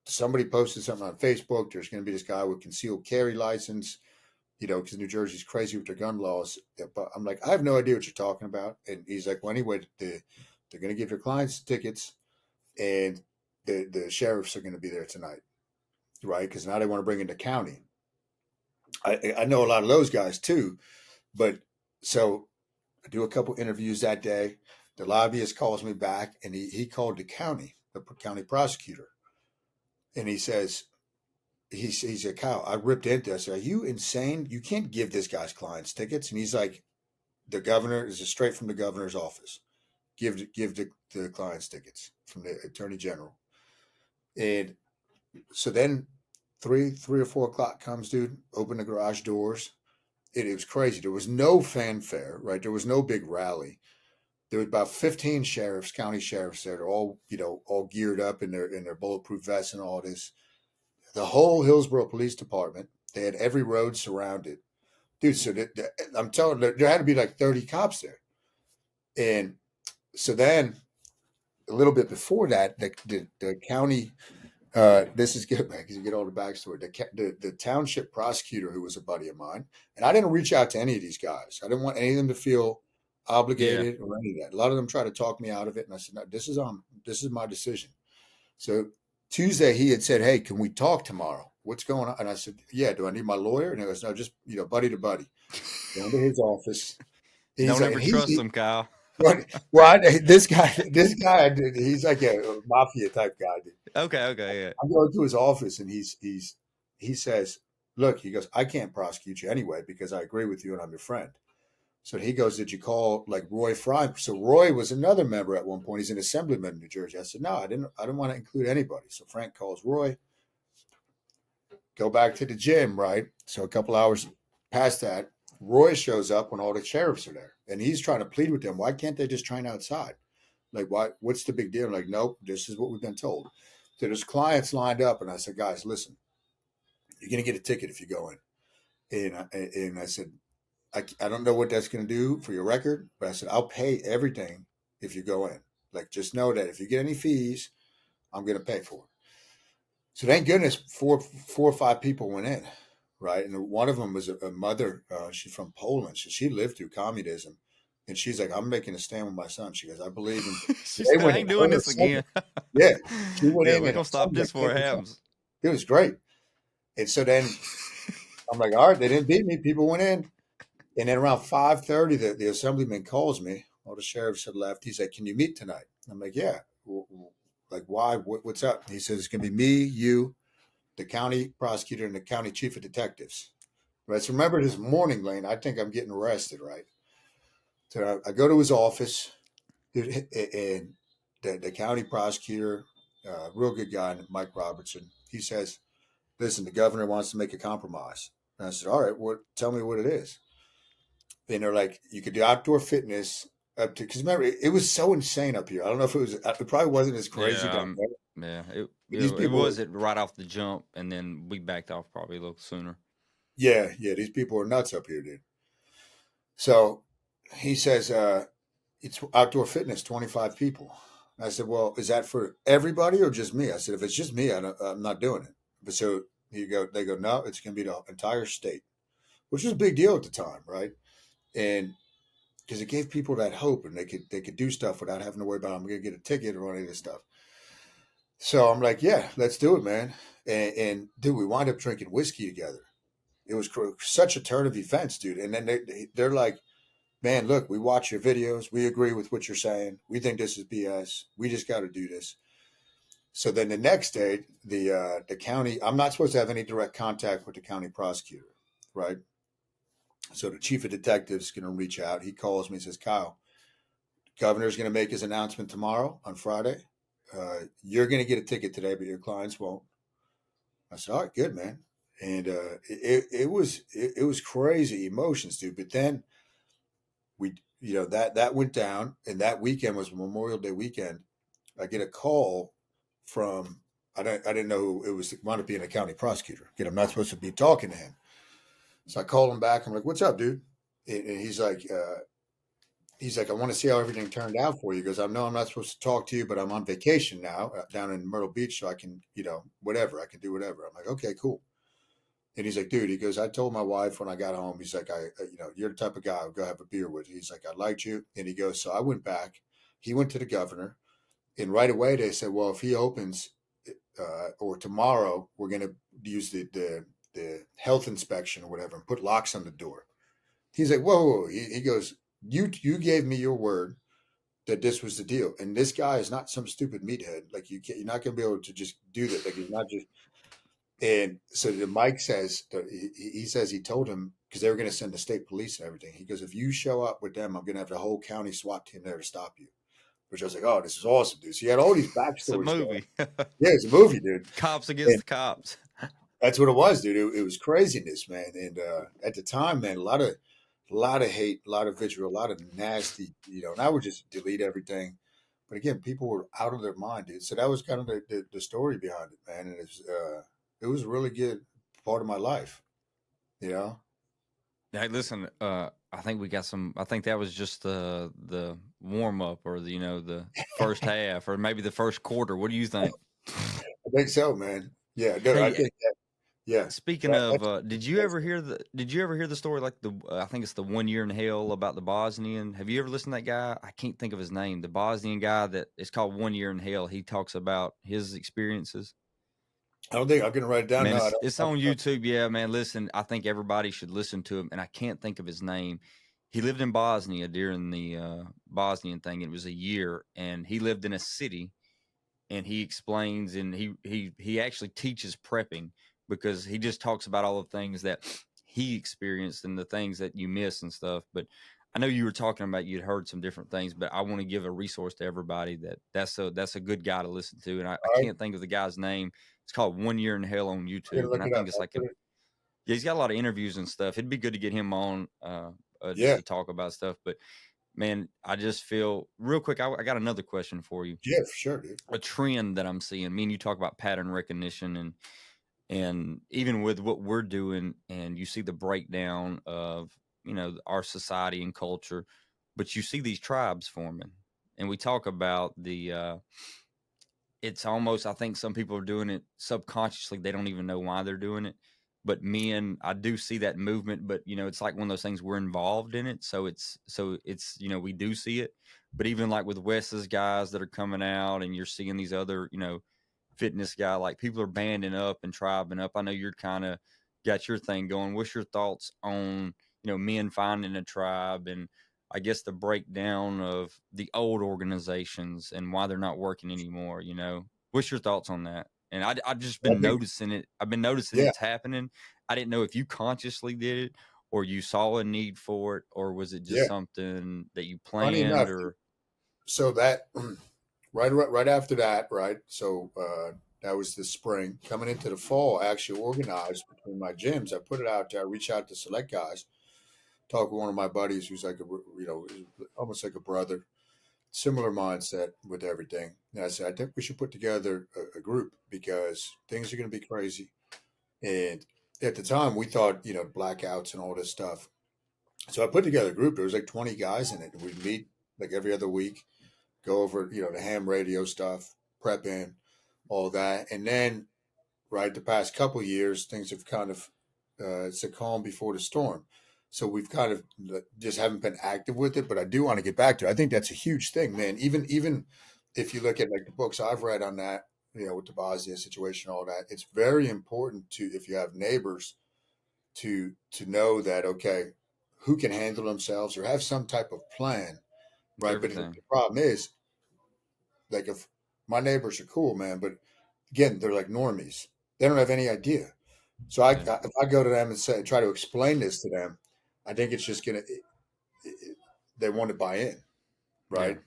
somebody posted something on Facebook. There's going to be this guy with concealed carry license. Because New Jersey's crazy with their gun laws. But I'm like, I have no idea what you're talking about. And he's like, well, anyway, they're going to give your clients tickets, and the sheriffs are going to be there tonight, right? Because now they want to bring in the county. I know a lot of those guys too, but so I do a couple interviews that day. The lobbyist calls me back, and he called the county prosecutor, and he says, he's like, Kyle, I ripped into this. Are you insane? You can't give this guy's clients tickets. And he's like, the governor is straight from the governor's office. Give the clients tickets from the attorney general. And so then 3 or 4 o'clock comes, dude. Open the garage doors. It was crazy. There was no fanfare, right? There was no big rally. There was about 15 sheriffs, county sheriffs there. They're all geared up in their bulletproof vests and all this. The whole Hillsborough Police Department. They had every road surrounded, dude. So I'm telling you, there had to be like 30 cops there. And so then a little bit before that, the county. This is good, man, because you get all the backstory. The township prosecutor, who was a buddy of mine, and I didn't reach out to any of these guys. I didn't want any of them to feel Yeah. obligated or any of that. A lot of them tried to talk me out of it, and I said, no, this is my decision. So Tuesday, he had said, hey, can we talk tomorrow? What's going on? And I said, yeah. Do I need my lawyer? And he goes, no, just buddy to buddy. Go into his office. And he's Don't like, ever trust them, Kyle. this guy, he's like a mafia type guy, dude. Okay, yeah. I'm going to his office, and he says, look, he goes, I can't prosecute you anyway because I agree with you and I'm your friend. So he goes, did you call like Roy Fry? So Roy was another member at one point. He's an assemblyman in New Jersey. I said, no, I didn't want to include anybody. So Frank calls Roy, go back to the gym, right? So a couple hours past that, Roy shows up when all the sheriffs are there, and he's trying to plead with them. Why can't they just train outside? Like, why? What's the big deal? Like, nope, this is what we've been told. So there's clients lined up, and I said, guys, listen, you're gonna get a ticket if you go in. And I said, I don't know what that's gonna do for your record, but I said I'll pay everything if you go in. Like, just know that if you get any fees, I'm gonna pay for it. So thank goodness four or five people went in, right? And one of them was a mother. She's from Poland, so she lived through communism, and she's like, "I'm making a stand with my son." She goes, "I believe in." She They said, went "I in ain't doing her this second. again." Yeah, she went Yeah, in we're and gonna stop this before it happens. it was great. And so then I'm like, "All right, they didn't beat me." People went in, and then around 5:30, the assemblyman calls me. All the sheriffs had left. He's like, "Can you meet tonight?" I'm like, "Yeah." Like, why? What's up? He says, "It's gonna be me, you, the county prosecutor, and the county chief of detectives." Right. So remember this morning, Layne, I think I'm getting arrested, right? So I go to his office, and the county prosecutor, real good guy, Mike Robertson, he says, listen, the governor wants to make a compromise. And I said, all right, tell me what it is. And they're like, you could do outdoor fitness up to, because remember, it was so insane up here. I don't know if it probably wasn't as crazy Yeah, down there. yeah. But these It people were, was it right off the jump, and then we backed off probably a little sooner. yeah, these people are nuts up here, dude. So he says, it's outdoor fitness, 25 people. I said, well, is that for everybody or just me? I said, if it's just me, I'm not doing it. But so they go, no, it's going to be the entire state, which was a big deal at the time, right? And because it gave people that hope, and they could do stuff without having to worry about I'm going to get a ticket or any of this stuff. So I'm like, yeah, let's do it, man. And dude, we wind up drinking whiskey together. It was such a turn of events, dude. And then they're like, man, look, we watch your videos. We agree with what you're saying. We think this is BS. We just got to do this. So then the next day, the county, I'm not supposed to have any direct contact with the county prosecutor, right? So the chief of detectives is going to reach out. He calls me and says, Kyle, governor's going to make his announcement tomorrow on Friday. You're going to get a ticket today, but your clients won't. I said, all right, good, man. And it was crazy emotions, dude. But then we that went down, and that weekend was Memorial Day weekend. I get a call from I didn't know who it was. It wound up being a county prosecutor. Again, I'm not supposed to be talking to him, so I called him back. I'm like, "What's up, dude?" And he's like, "I want to see how everything turned out for you." He goes, "I know I'm not supposed to talk to you, but I'm on vacation now down in Myrtle Beach, so I can whatever I can do whatever." I'm like, "Okay, cool." And he's like, dude, he goes, I told my wife when I got home, he's like, you're the type of guy I'll go have a beer with. He's like, I liked you. And he goes, so I went back. He went to the governor. And right away they said, well, if he opens or tomorrow, we're going to use the health inspection or whatever and put locks on the door. He's like, whoa, whoa, whoa. He goes, you gave me your word that this was the deal. And this guy is not some stupid meathead. Like you're not going to be able to just do that. Like he's not just, and so Mike says he says he told him because they were going to send the state police and everything. He goes, if you show up with them, I'm going to have the whole county SWAT team there to stop you. Which I was like, oh, this is awesome, dude. So he had all these It's a backstories going. movie. Yeah, it's a movie, dude. Cops against And the cops. that's what it was, dude. It was craziness, man. And at the time, man, a lot of hate, a lot of vitriol, a lot of nasty, And I would just delete everything. But again, people were out of their mind, dude. So that was kind of the story behind it, man. And it was a really good part of my life, you know. Hey, listen. I think we got some. I think that was just the warm up, or the first half, or maybe the first quarter. What do you think? I think so, man. Yeah, no, I Hey, think that. Yeah, speaking of, that's did you ever hear the story like I think it's the 1 year in hell about the Bosnian? Have you ever listened to that guy? I can't think of his name. The Bosnian guy that it's called 1 year in hell. He talks about his experiences. I don't think I'm gonna write it down. Man, No, I it's don't. on YouTube. Yeah, man. Listen, I think everybody should listen to him, and I can't think of his name. He lived in Bosnia during the Bosnian thing. It was a year, and he lived in a city, and he explains, and he actually teaches prepping because he just talks about all the things that he experienced and the things that you miss and stuff. But I know you were talking about you'd heard some different things, but I want to give a resource to everybody that's a good guy to listen to, and I All right, can't think of the guy's name. It's called 1 Year in Hell on I'm YouTube, gonna and look I it think up. it's like Yeah, he's got a lot of interviews and stuff. It'd be good to get him on just Yeah, to talk about stuff. But man, I just feel real quick. I got another question for you. yeah, for sure, dude. A trend that I'm seeing. Me and you talk about pattern recognition, and even with what we're doing, and you see the breakdown of our society and culture, but you see these tribes forming, and we talk about the it's almost, I think some people are doing it subconsciously. They don't even know why they're doing it. But men, I do see that movement, but it's like one of those things we're involved in it. So it's we do see it. But even like with Wes's guys that are coming out and you're seeing these other, fitness guy, like people are banding up and tribing up. I know you're kind of got your thing going. What's your thoughts on, men finding a tribe and I guess the breakdown of the old organizations and why they're not working anymore, What's your thoughts on that? And I've just I been think, noticing it. I've been noticing yeah, it's happening. I didn't know if you consciously did it or you saw a need for it, or was it just yeah. something that you Funny planned enough, or so that right after that, right? So that was the spring. Coming into the fall, I actually organized between my gyms. I put it out there. I reached out to select guys. Talked with one of my buddies who's like almost like a brother, similar mindset with everything. And I said, I think we should put together a group because things are going to be crazy. And at the time, we thought, blackouts and all this stuff. So I put together a group. There was like 20 guys in it. And we'd meet like every other week, go over, the ham radio stuff, prep in, all that. And then, right, the past couple of years, things have kind of, it's a calm before the storm. So we've kind of just haven't been active with it, but I do want to get back to it. I think that's a huge thing, man. Even if you look at like the books I've read on that, with the Bosnia situation, all that, it's very important to, if you have neighbors, to know that, okay, who can handle themselves or have some type of plan, right? But the everything? problem is, like, if my neighbors are cool, man, but again, they're like normies. They don't have any idea. So Yeah. if I go to them and say, try to explain this to them, I think it's just they want to buy in, Yeah. right?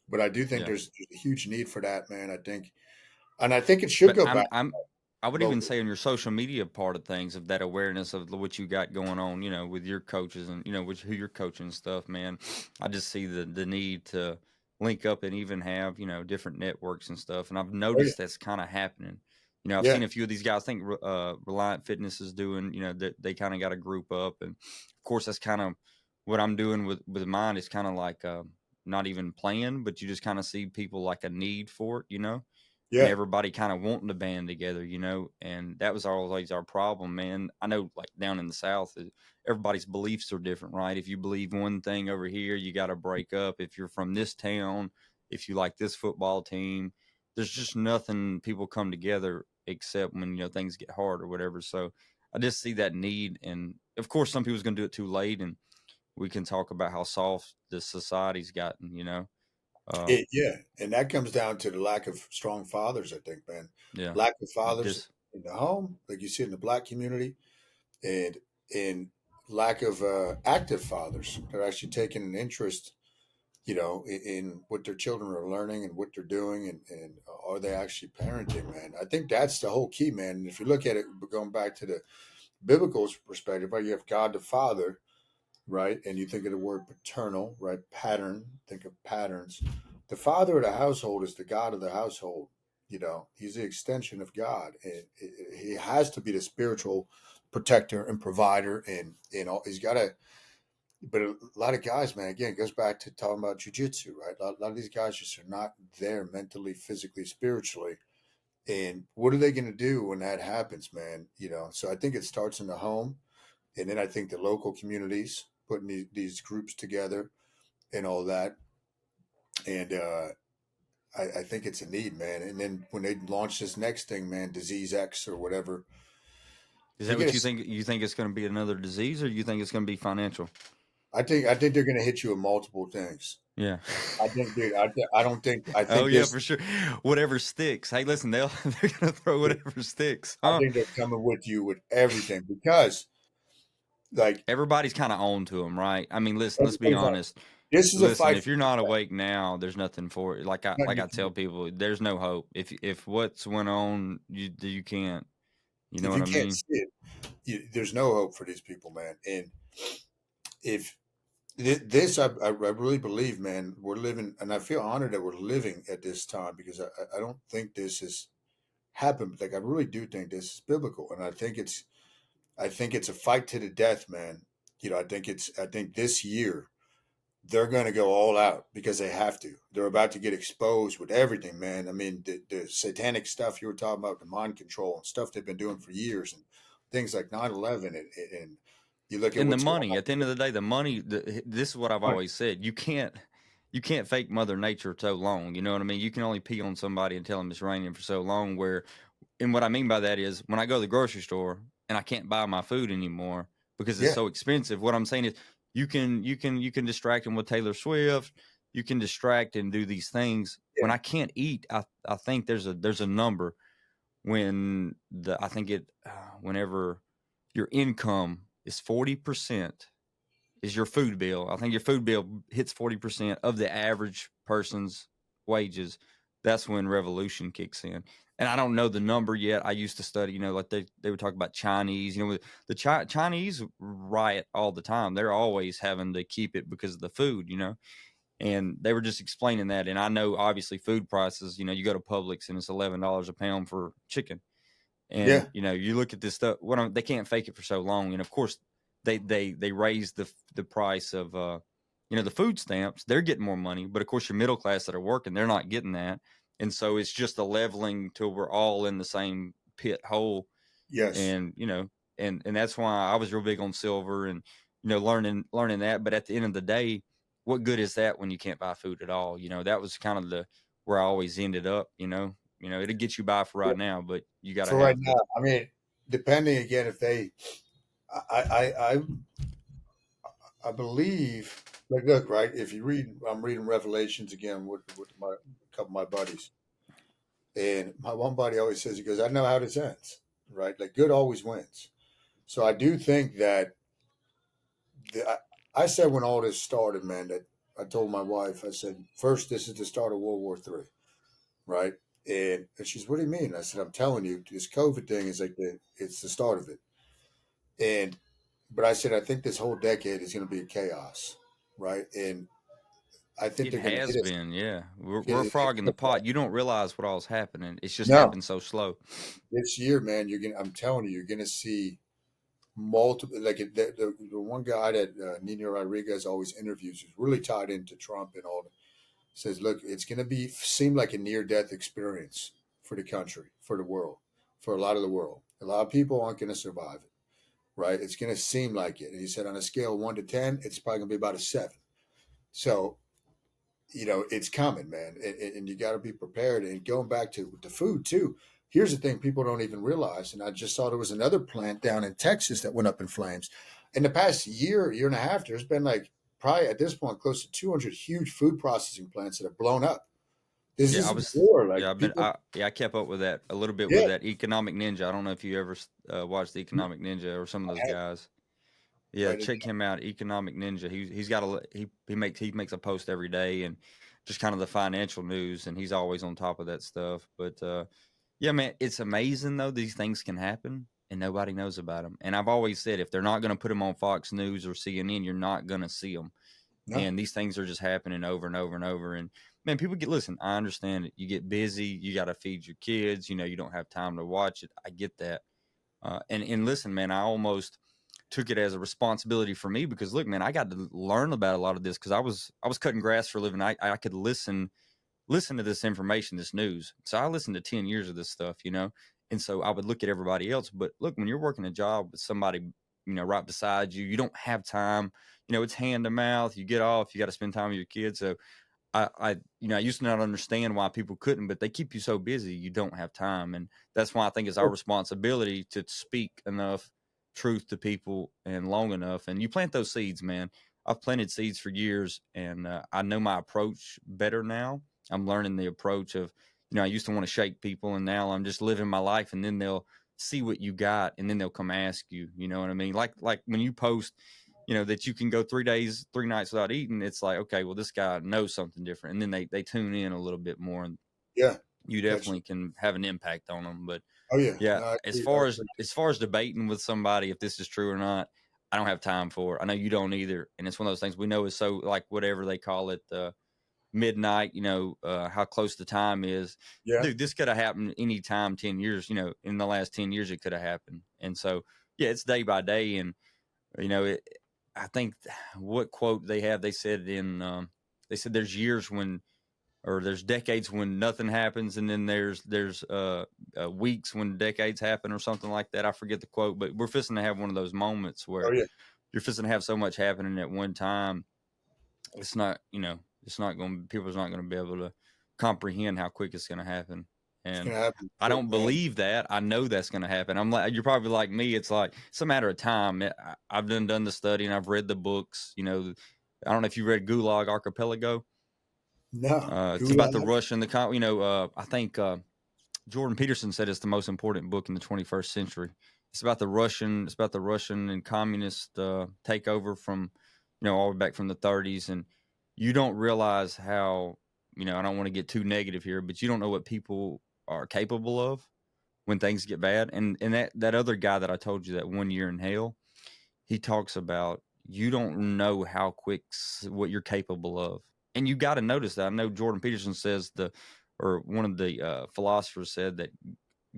But I do think Yeah. there's a huge need for that, man. And I think it should But go back I would even local. say on your social media part of things, of that awareness of what you got going on, with your coaches and which who you're coaching and stuff, man. I just see the need to link up and even have different networks and stuff. And I've Oh yeah, noticed that's kind of happening. I've yeah, seen a few of these guys. I think Reliant Fitness is doing. That they kind of got a group up, and of course that's kind of what I'm doing with mine. Is kind of like not even playing, but you just kind of see people like a need for it. And yeah, everybody kind of wanting to band together, and that was always our problem, man. I know, like down in the South, everybody's beliefs are different, right? If you believe one thing over here, you got to break up. If you're from this town, if you like this football team, there's just nothing people come together except when things get hard or whatever. So I just see that need, and of course, some people's gonna do it too late, and we can talk about how soft the society's gotten, it, yeah. And that comes down to the lack of strong fathers. I think, man, yeah, lack of fathers just in the home, like you see in the black community, and and lack of active fathers that are actually taking an interest, in what their children are learning and what they're doing, and are they actually parenting, man? I think that's the whole key, man. And if you look at it, going back to the biblical perspective, right, you have God the Father, right, and you think of the word paternal, right, pattern, think of patterns. The father of the household is the God of the household. He's the extension of God, and he has to be the spiritual protector and provider, and all. He's got to. But a lot of guys, man, again, it goes back to talking about jujitsu, right? A lot of these guys just are not there mentally, physically, spiritually. And what are they going to do when that happens, man? So I think it starts in the home. And then I think the local communities putting these groups together and all that. And I think it's a need, man. And then when they launch this next thing, man, Disease X or whatever, is you that get what you a, think? You think it's going to be another disease, or you think it's going to be financial? I think they're going to hit you with multiple things. Yeah. I think, dude, I don't think, I Oh think yeah, this, for sure. Whatever sticks. Hey, listen, they're gonna throw whatever sticks, I huh? think they're coming with you with everything because, like, Everybody's kind of on to them, right? I mean, listen, let's be everybody's on. honest. This is a Listen, fight if for you're not respect. awake now, there's nothing for it. Nothing Like you I can tell do. people, there's no hope. If what's went on, you can't. You know If what you I can't mean? see it, there's no hope for these people, man. And if this, I really believe, man, we're living, and I feel honored that we're living at this time because I don't think this has happened. Like I really do think this is biblical, and I think it's a fight to the death, man. I think this year they're going to go all out because they have to. They're about to get exposed with everything, man. I mean, the satanic stuff you were talking about, the mind control and stuff they've been doing for years, and things like 9/11, and you look at And the what's going money, at the end of the day, the money, this is what I've on. always said. You can't fake Mother Nature so long. You know what I mean? You can only pee on somebody and tell them it's raining for so long. And what I mean by that is when I go to the grocery store and I can't buy my food anymore because it's Yeah, so expensive. What I'm saying is you can distract them with Taylor Swift. You can distract and do these things. When yeah, I can't eat, I think there's a number when I think whenever your income is 40% is your food bill. I think your food bill hits 40% of the average person's wages. That's when revolution kicks in. And I don't know the number yet. I used to study, like they would talk about Chinese, the Chinese riot all the time. They're always having to keep it because of the food, and they were just explaining that. And I know obviously food prices, you go to Publix and it's $11 a pound for chicken. yeah, And you look at this stuff. They can't fake it for so long, and of course, they raise the price of the food stamps. They're getting more money, but of course, your middle class that are working, they're not getting that, and so it's just a leveling till we're all in the same pit hole. yes. And and that's why I was real big on silver and learning that. But at the end of the day, what good is that when you can't buy food at all? That was kind of the where I always ended up. It'll get you by for right now, but you got to For right have now, the. I mean, depending again if they, I I believe. Like, look, right? If you read, I'm reading Revelations again with a couple of my buddies, and my one buddy always says, he goes, "I know how this ends, right? Like, good always wins." So I do think that I said when all this started, man, that I told my wife, I said, first, this is the start of World War III, right? And she's, what do you mean? I said, I'm telling you, this COVID thing is like it's the start of it. And but I said, I think this whole decade is going to be a chaos, right? And I think It they're going to has hit us. been, yeah. We're a It's frog in the gonna be pot. You don't realize what all's happening. It's just no, happened so slow. this year, man, you're gonna. I'm telling you, you're going to see multiple. Like the one guy that Nino Rodriguez always interviews is really tied into Trump and all. Says, look, it's going to seem like a near death experience for the country, for the world, for a lot of the world. A lot of people aren't going to survive it, right? It's going to seem like it. And he said, on a scale of 1 to 10, it's probably going to be about a 7. So, it's coming, man. And you got to be prepared. And going back to the food, too. Here's the thing people don't even realize. And I just saw there was another plant down in Texas that went up in flames. In the past year and a half, there's been like probably at this point close to 200 huge food processing plants that have blown up. This Yeah, I isn't was. war. Yeah, Like people, I kept up with that a little bit with yeah, that Economic Ninja. I don't know if you ever watched the Economic Ninja or some of I those had to guys. Yeah, write it check him out, Economic Ninja. He's got he makes a post every day and just kind of the financial news, and he's always on top of that stuff. But yeah, man, it's amazing though these things can happen and nobody knows about them. And I've always said if they're not going to put them on Fox News or CNN, you're not going to see them. down. And these things are just happening over and over and over. And man, people listen. I understand it. You get busy. You got to feed your kids. You don't have time to watch it. I get that. And listen, man, I almost took it as a responsibility for me because look, man, I got to learn about a lot of this because I was cutting grass for a living. I could listen to this information, this news. So I listened to 10 years of this stuff, and so I would look at everybody else. But look, when you're working a job with somebody, right beside you, you don't have time. It's hand to mouth. You get off, you got to spend time with your kids. So I used to not understand why people couldn't, but they keep you so busy, you don't have time. And that's why I think it's our responsibility to speak enough truth to people and long enough. And you plant those seeds, man. I've planted seeds for years and I know my approach better now. I'm learning the approach of, I used to want to shake people and now I'm just living my life and then they'll see what you got and then they'll come ask you, you know what I mean? Like when you post, that you can go 3 days, 3 nights without eating, it's like, okay, well, this guy knows something different. And then they tune in a little bit more and Yeah, you catch definitely can have an impact on them. But Oh yeah. Yeah, No, I as agree. I far as agree. debating with somebody if this is true or not, I don't have time for it. I know you don't either, and it's one of those things we know is so like whatever they call it, midnight. How close the time is. Yeah. Dude, this could have happened any time 10 years. In the last 10 years, it could have happened, and so yeah, it's day by day, and you know it. I think what quote they have, they said they said there's years when or there's decades when nothing happens, and then there's weeks when decades happen or something like that. I forget the quote, but we're fixing to have one of those moments Oh where yeah. you're fixing to have so much happening at one time. It's not, it's not going. People's not going to be able to comprehend how quick it's going to happen, It's and gonna happen I quick, don't man. believe that. I know that's going to happen. I'm like, you're probably like me. It's like it's a matter of time. I've done the study and I've read the books. I don't know if you read Gulag Archipelago. No. It's about the Gulag. Russian, I think Jordan Peterson said it's the most important book in the 21st century. It's about the Russian and communist takeover from, all the way back from the 30s. And you don't realize how, I don't want to get too negative here, but you don't know what people are capable of when things get bad. And that other guy that I told you, that 1 year in hell, he talks about you don't know how quick what you're capable of, and you got to notice that. I know Jordan Peterson says or one of the philosophers said that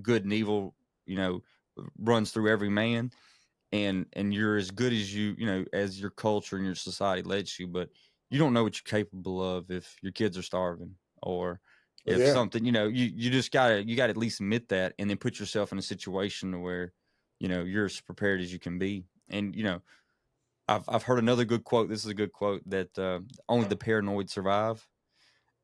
good and evil, you know, runs through every man, and you're as good as as your culture and your society lets you, but you don't know what you're capable of if your kids are starving or Oh if yeah. something, you just gotta at least admit that, and then put yourself in a situation where you're as prepared as you can be. And I've heard another good quote. This is a good quote that only the paranoid survive.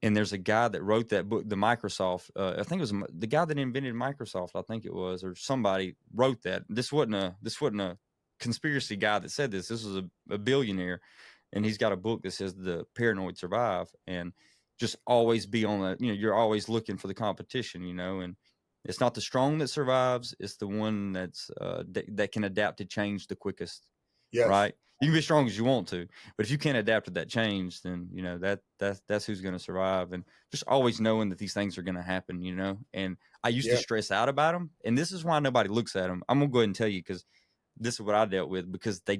And there's a guy that wrote that book, the Microsoft. I think it was the guy that invented Microsoft. I think it was, or somebody wrote that. This wasn't a conspiracy guy that said this. This was a billionaire, and he's got a book that says the paranoid survive. And just always be on a. You're always looking for the competition. And it's not the strong that survives. It's the one that can adapt to change the quickest, Yes. right? You can be strong as you want to, but if you can't adapt to that change, then that's who's going to survive. And just always knowing that these things are going to happen. And I used to Yeah. stress out about them, and this is why nobody looks at them. I'm gonna go ahead and tell you, because this is what I dealt with, because they're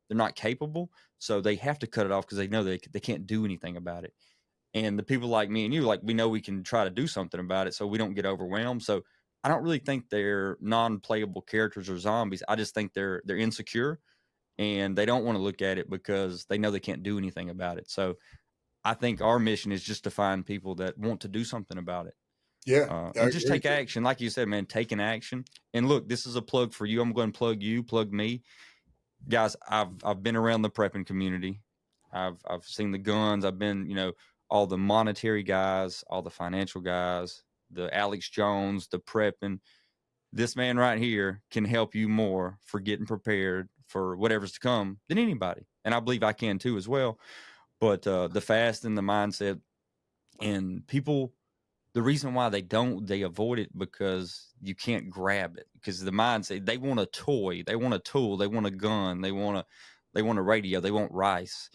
not capable, so they have to cut it off because they know they can't do anything about it. And the people like me and you, like, we know we can try to do something about it, so we don't get overwhelmed. So I don't really think they're non-playable characters or zombies. I just think they're insecure, and they don't want to look at it because they know they can't do anything about it. So I think our mission is just to find people that want to do something about it, Yeah. I and just agree take with you. action. Like you said, man, taking action. And look, this is a plug for you. I'm going to plug you, plug me, guys. I've been around the prepping community. I've seen the guns. I've been, all the monetary guys, all the financial guys, the Alex Jones, the prepping. This man right here can help you more for getting prepared for whatever's to come than anybody. And I believe I can too as well. But the fast and the mindset, and people, the reason why they avoid it because you can't grab it, because the mindset, they want a toy, they want a tool, they want a gun, they want a radio, they want rice.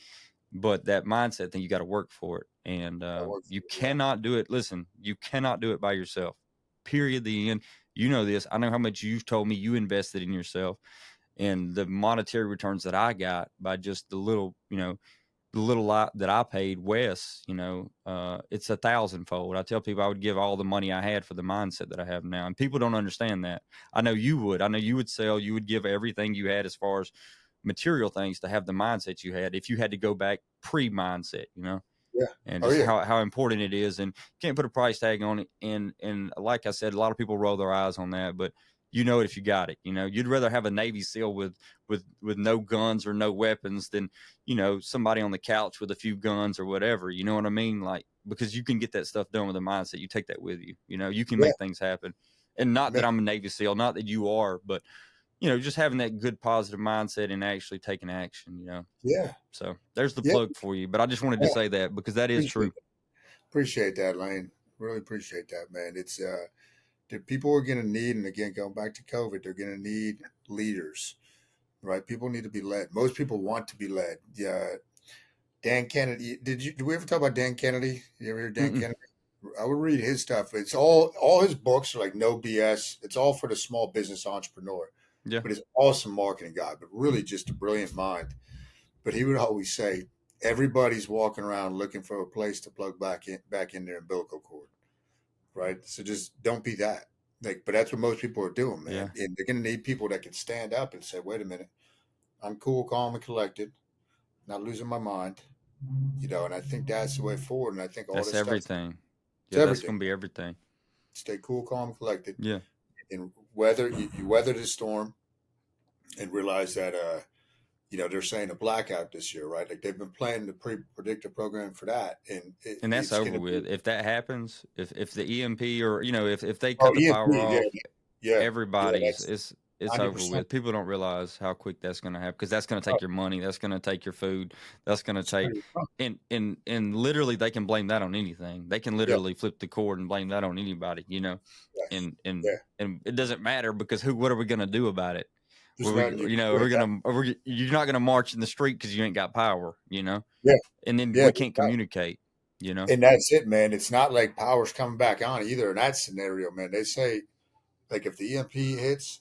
But that mindset thing, you got to work for it. And I work you for it. Yeah. cannot do it. Listen, you cannot do it by yourself. Period. The end. You know this. I know how much you've told me you invested in yourself, and the monetary returns that I got by just the little lot that I paid Wes, it's 1,000-fold. I tell people I would give all the money I had for the mindset that I have now. And people don't understand that. I know you would. I know you would sell, you would give everything you had as far as material things to have the mindset you had if you had to go back pre-mindset. Yeah. And Oh just yeah. how important it is, and can't put a price tag on it. And like I said, a lot of people roll their eyes on that, but you know it if you got it. You'd rather have a Navy SEAL with no guns or no weapons than somebody on the couch with a few guns or whatever. You know what I mean? Like, because you can get that stuff done with a mindset. You take that with you. You can Yeah. make things happen. And not Man. that I'm a Navy SEAL, not that you are, but just having that good positive mindset and actually taking action. Yeah. So there's the Yeah. plug for you. But I just wanted to Yeah. say that because that is Appreciate true. it. Appreciate that, Layne. Really appreciate that, man. It's the people are going to need, and again, going back to COVID, they're going to need leaders, right? People need to be led. Most people want to be led. Yeah. Dan Kennedy. Did we ever talk about Dan Kennedy? You ever hear Dan Mm-mm. Kennedy? I would read his stuff. It's all his books are like no BS. It's all for the small business entrepreneur. Yeah. But he's an awesome marketing guy, but really just a brilliant mind. But he would always say, everybody's walking around looking for a place to plug back in their umbilical cord, right? So just don't be that. Like, but that's what most people are doing, Yeah. man. And they're gonna need people that can stand up and say, "Wait a minute, I'm cool, calm, and collected, not losing my mind." And I think that's the way forward. And I think all That's this stuff, everything. it's Yeah, that's everything. gonna be everything. Stay cool, calm, collected, Yeah. and you weather the storm, and realize that they're saying a blackout this year, right? Like they've been planning the predictive program for that, and And that's it's going over to be with. If that happens, if the EMP or if they oh cut the power EMP, yeah, off, yeah, yeah. everybody's That's it's ninety over percent. with. People don't realize how quick that's going to happen because that's going to Oh, take your money, that's going to take your food, that's going to it's take pretty fun. and literally they can blame that on anything. They can Yeah, literally flip the cord and blame that on anybody, yes, and and yeah. and it doesn't matter because what are we going to do about it? There's not you Are yeah, we gonna? You're not gonna march in the street because you ain't got power, yeah, and then yeah. we can't communicate, you know. And that's it, man. It's not like power's coming back on either in that scenario, man. They say like if the EMP hits,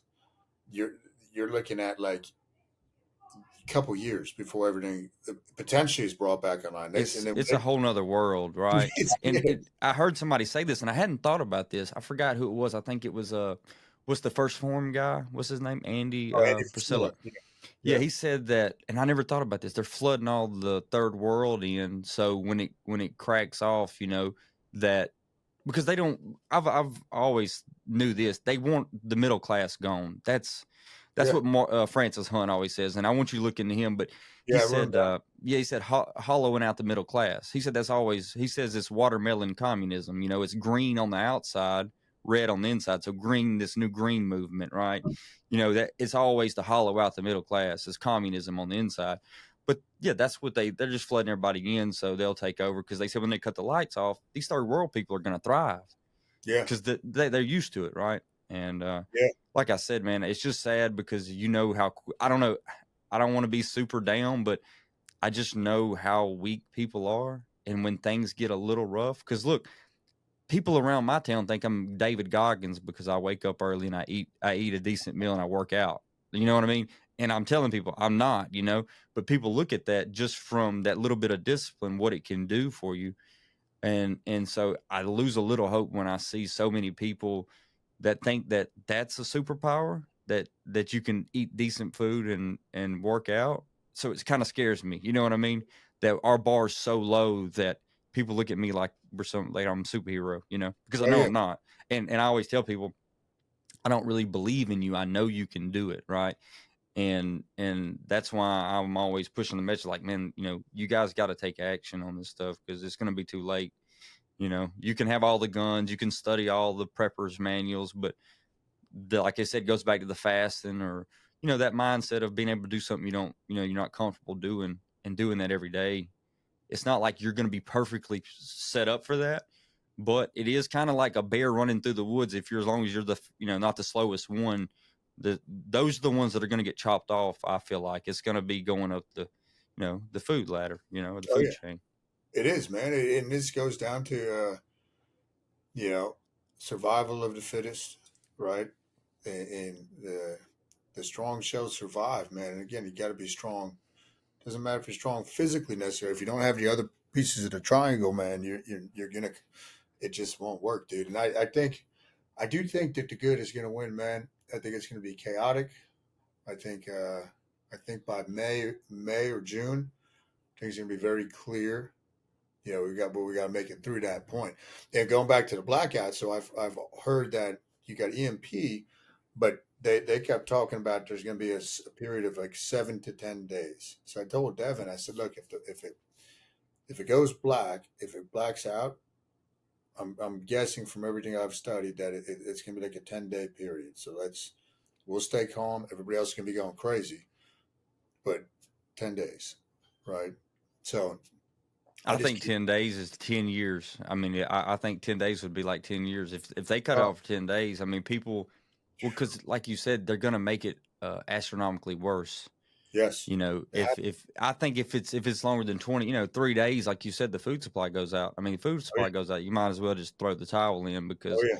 you're you're looking at like a couple years before everything potentially is brought back online. They and then It's a whole nother world, right? And yeah. I heard somebody say this, and I hadn't thought about this. I forgot who it was. I think it was what's the first form guy? What's his name? Andy Oh, Andy Priscilla. Frisella. Yeah, Yeah, yeah, he said that, and I never thought about this. They're flooding all the third world in, so when it cracks off, that because they don't. I've always knew this. They want the middle class gone. That's yeah, what Francis Hunt always says, and I want you to look into him. But he yeah. I wrote him said, down. yeah, he said hollowing out the middle class. He said that's always. He says it's watermelon communism. It's green on the outside, red on the inside. So green, this new green movement, right? That it's always to hollow out the middle class. It's communism on the inside. But yeah, that's what they're just flooding everybody in, so they'll take over because they said when they cut the lights off, these third world people are going to thrive Yeah, because they're used to it, right? And yeah, like I said, man, it's just sad because how I don't know, I don't want to be super down, but I just know how weak people are, and when things get a little rough, because look, people around my town think I'm David Goggins because I wake up early and I eat a decent meal and I work out. You know what I mean? And I'm telling people I'm not, but people look at that just from that little bit of discipline, what it can do for you. And so I lose a little hope when I see so many people that think that that's a superpower, that you can eat decent food and work out. So it kind of scares me. You know what I mean? That our bar is so low that people look at me like I'm a superhero, because I oh know yeah, I'm not. And I always tell people I don't really believe in you. I know you can do it, right? And that's why I'm always pushing the message like, man, you guys got to take action on this stuff because it's going to be too late. You can have all the guns, you can study all the preppers manuals, but like I said, goes back to the fasting or that mindset of being able to do something you're not comfortable doing and doing that every day. It's not like you're going to be perfectly set up for that, but it is kind of like a bear running through the woods. If you're as long as you're the not the slowest one, those are the ones that are going to get chopped off. I feel like it's going to be going up the food ladder, or the oh food yeah. chain. It is, man. And this goes down to you know survival of the fittest, right? And the strong shall survive, man. And again, you got to be strong. Doesn't matter if you're strong physically necessarily. If you don't have the other pieces of the triangle, man, you're gonna. It just won't work, dude. And I do think that the good is gonna win, man. I think it's gonna be chaotic. I think I think by May or June, things are gonna be very clear. We got to make it through that point. And going back to the blackout, so I've heard that you got EMP, but they kept talking about there's going to be a period of like 7 to 10 days. So I told Devin, I said, look, if it goes black, if it blacks out, I'm guessing from everything I've studied that it's going to be like a 10-day period. So we'll stay calm. Everybody else is going to be going crazy, but 10 days, right? So I I just think keep. 10 days is 10 years. I mean, I think 10 days would be like 10 years if they cut it Oh, off for 10 days. I mean, people, well, because like you said, they're gonna make it astronomically worse. Yes. You know, It happened. if I think if it's longer than 20, 3 days, like you said, the food supply goes out. I mean, the food Oh, yeah. supply goes out. You might as well just throw the towel in Oh, because yeah.